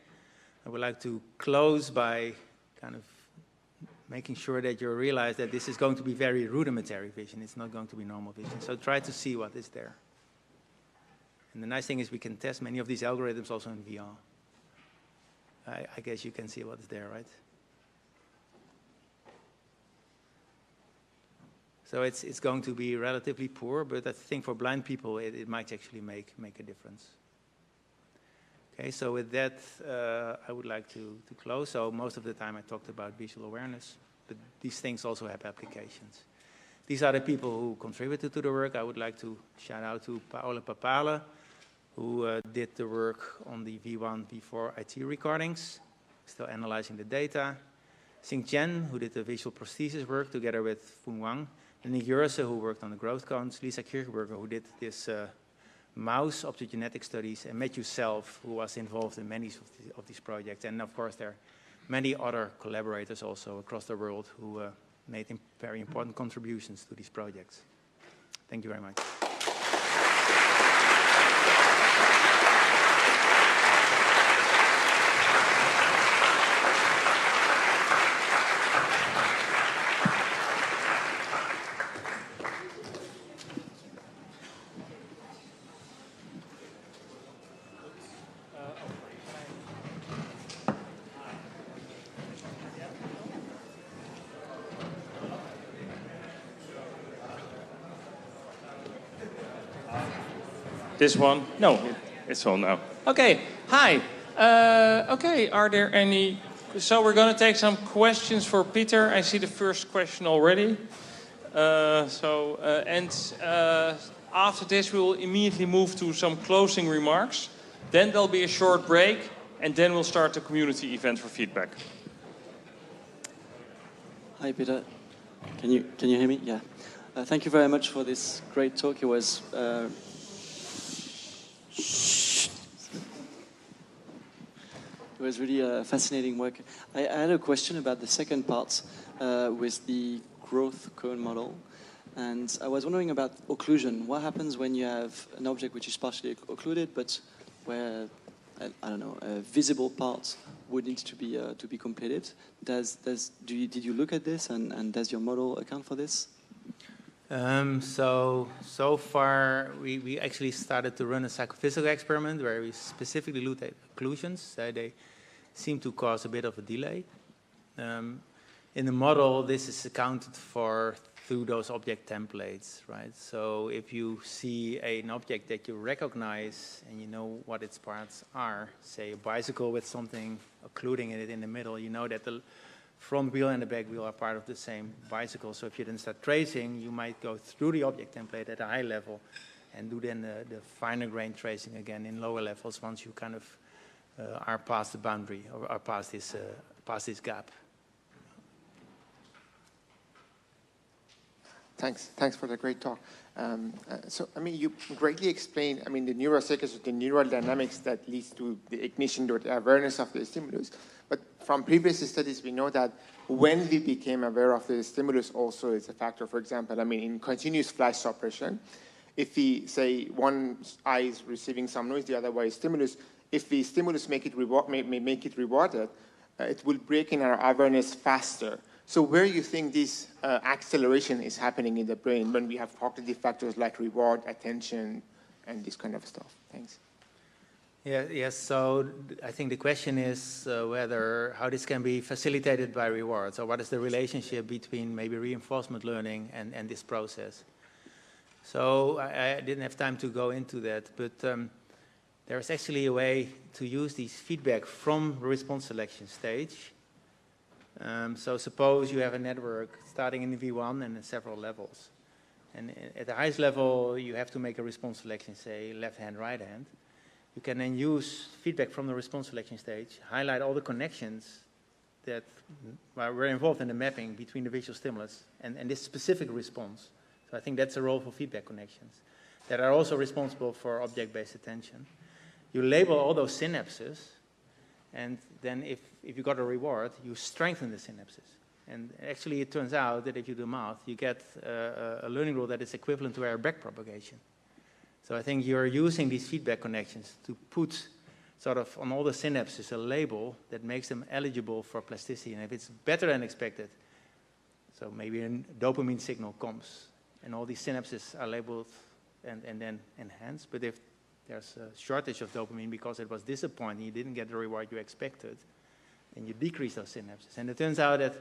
I would like to close by kind of making sure that you realize that this is going to be very rudimentary vision. It's not going to be normal vision. So try to see what is there. And the nice thing is we can test many of these algorithms also in VR. I guess you can see what is there, right? So it's going to be relatively poor, but I think for blind people it might actually make a difference. Okay, so with that, I would like to close. So most of the time I talked about visual awareness, but these things also have applications. These are the people who contributed to the work. I would like to shout out to Paola Papale, who did the work on the V1, V4 IT recordings, still analyzing the data. Xing Chen, who did the visual prosthesis work together with Fung Wang. And Nick Jurse, who worked on the growth cones. Lisa Kirchberger, who did this mouse optogenetic studies. And Matthew Self, who was involved in many of these projects. And of course, there are many other collaborators also across the world who made very important contributions to these projects. Thank you very much. This one? No, it's on now. Okay, hi. Okay, are there any... So we're going to take some questions for Pieter. I see the first question already. After this, we will immediately move to some closing remarks. Then there'll be a short break, and then we'll start the community event for feedback. Hi, Pieter. Can you hear me? Yeah. Thank you very much for this great talk. It was really fascinating work. I had a question about the second part with the growth cone model. And I was wondering about occlusion. What happens when you have an object which is partially occluded, but where, I don't know, a visible part would need to be completed? Did you look at this, and does your model account for this? So far, we actually started to run a psychophysical experiment where we specifically looked at occlusions. They seem to cause a bit of a delay. In the model, this is accounted for through those object templates, right? So if you see an object that you recognize and you know what its parts are, say a bicycle with something occluding it in the middle, you know that the front wheel and the back wheel are part of the same bicycle. So if you then start tracing, you might go through the object template at a high level and do then the finer grain tracing again in lower levels once you kind of are past the boundary or are past this gap. Thanks for the great talk. So, I mean, you greatly explained, I mean, the neuropsychology, the neural dynamics that leads to the ignition or the awareness of the stimulus. But from previous studies, we know that when we became aware of the stimulus also is a factor. For example, I mean, in continuous flash suppression, if we say one eye is receiving some noise, the other way is stimulus, if the stimulus make it rewarded, it will break in our awareness faster. So where you think this acceleration is happening in the brain when we have cognitive factors like reward, attention, and this kind of stuff? Thanks. Yes, so I think the question is how this can be facilitated by rewards, or what is the relationship between maybe reinforcement learning and this process. So I didn't have time to go into that, but there's actually a way to use these feedback from the response selection stage. So suppose you have a network starting in V1 and in several levels. And at the highest level, you have to make a response selection, say left hand, right hand. You can then use feedback from the response selection stage, highlight all the connections that were involved in the mapping between the visual stimulus and this specific response. So I think that's a role for feedback connections. that are also responsible for object-based attention. You label all those synapses, and then if you got a reward, you strengthen the synapses. And actually, it turns out that if you do math, you get a learning rule that is equivalent to error backpropagation. So I think you're using these feedback connections to put sort of on all the synapses a label that makes them eligible for plasticity. And if it's better than expected, so maybe a dopamine signal comes, and all these synapses are labeled and then enhanced. But if there's a shortage of dopamine because it was disappointing, you didn't get the reward you expected, and you decrease those synapses. And it turns out that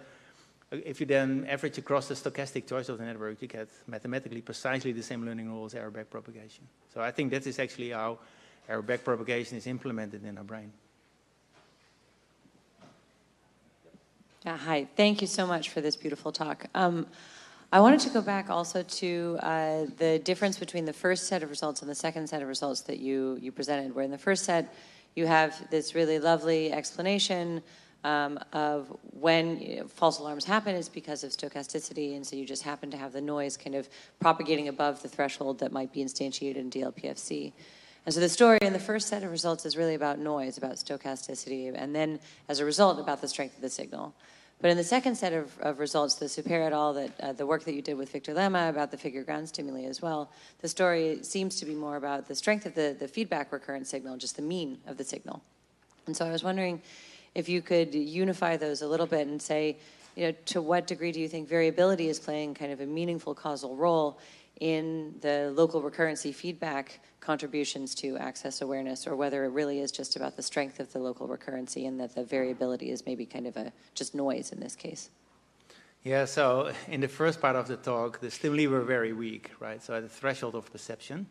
if you then average across the stochastic choice of the network, you get mathematically precisely the same learning rule as error backpropagation. So I think that is actually how error backpropagation is implemented in our brain. Hi, thank you so much for this beautiful talk. I wanted to go back also to the difference between the first set of results and the second set of results that you presented, where in the first set you have this really lovely explanation of when false alarms happen is because of stochasticity, and so you just happen to have the noise kind of propagating above the threshold that might be instantiated in DLPFC. And so the story in the first set of results is really about noise, about stochasticity, and then as a result about the strength of the signal. But in the second set of results, the Super et al., the work that you did with Victor Lemma about the figure ground stimuli as well, the story seems to be more about the strength of the feedback recurrent signal, just the mean of the signal. And so I was wondering if you could unify those a little bit and say, to what degree do you think variability is playing kind of a meaningful causal role in the local recurrency feedback contributions to access awareness, or whether it really is just about the strength of the local recurrency and that the variability is maybe kind of just noise in this case? Yeah, so in the first part of the talk, the stimuli were very weak, right? So at the threshold of perception.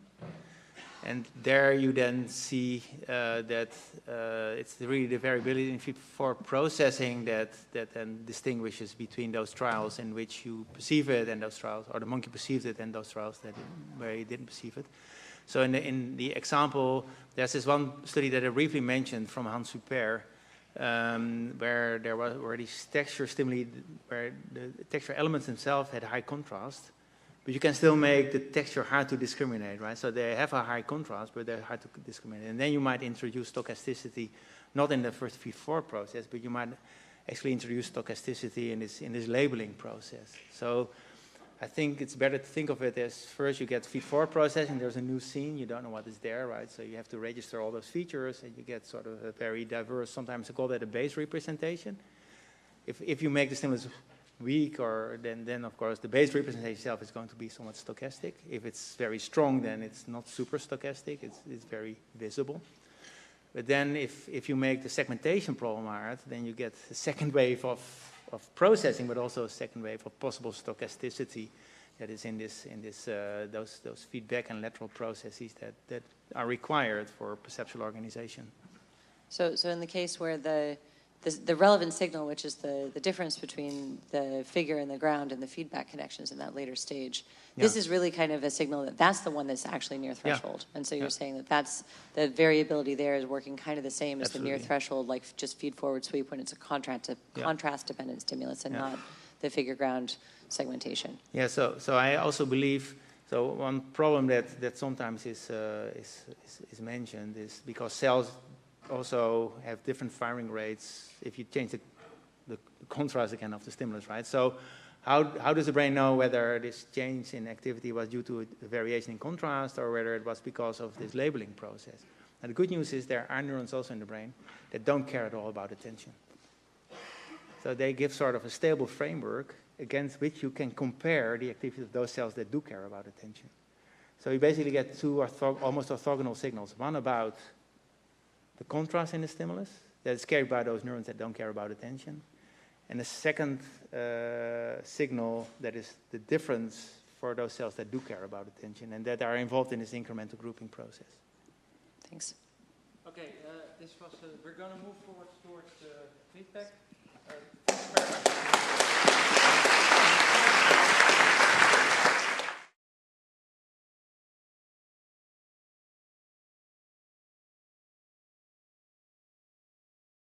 And there you then see that it's really the variability in for processing that then distinguishes between those trials in which you perceive it and those trials, or the monkey perceived it and those trials where he didn't perceive it. So in the example, there's this one study that I briefly mentioned from Hans Super, where there were these texture stimuli, where the texture elements themselves had high contrast, but you can still make the texture hard to discriminate, right? So they have a high contrast, but they're hard to discriminate. And then you might introduce stochasticity, not in the first feed-forward process, but you might actually introduce stochasticity in this labeling process. So I think it's better to think of it as first you get feed-forward processing, there's a new scene, you don't know what is there, right? So you have to register all those features, and you get sort of a very diverse, sometimes I call that a base representation. If you make the stimulus weak, or then of course the base representation itself is going to be somewhat stochastic. If it's very strong, then it's not super stochastic, it's very visible. But then if you make the segmentation problem hard, then you get a second wave of processing, but also a second wave of possible stochasticity that is in those feedback and lateral processes that are required for perceptual organization. So in the case where the relevant signal, which is the difference between the figure and the ground and the feedback connections in that later stage, this is really kind of a signal that's the one that's actually near threshold. And so you're saying that's the variability there is working kind of the same as the near threshold, like just feed forward sweep when it's a contrast dependent stimulus and not the figure ground segmentation. Yeah, so I also believe, so one problem that sometimes is mentioned is because cells also have different firing rates if you change the contrast again of the stimulus, right? So how does the brain know whether this change in activity was due to a variation in contrast or whether it was because of this labeling process? And the good news is there are neurons also in the brain that don't care at all about attention. So they give sort of a stable framework against which you can compare the activity of those cells that do care about attention. So you basically get two almost orthogonal signals, one about the contrast in the stimulus that is carried by those neurons that don't care about attention, and the second signal that is the difference for those cells that do care about attention and that are involved in this incremental grouping process. Thanks. Okay, we're going to move forward towards the feedback. Thanks very much.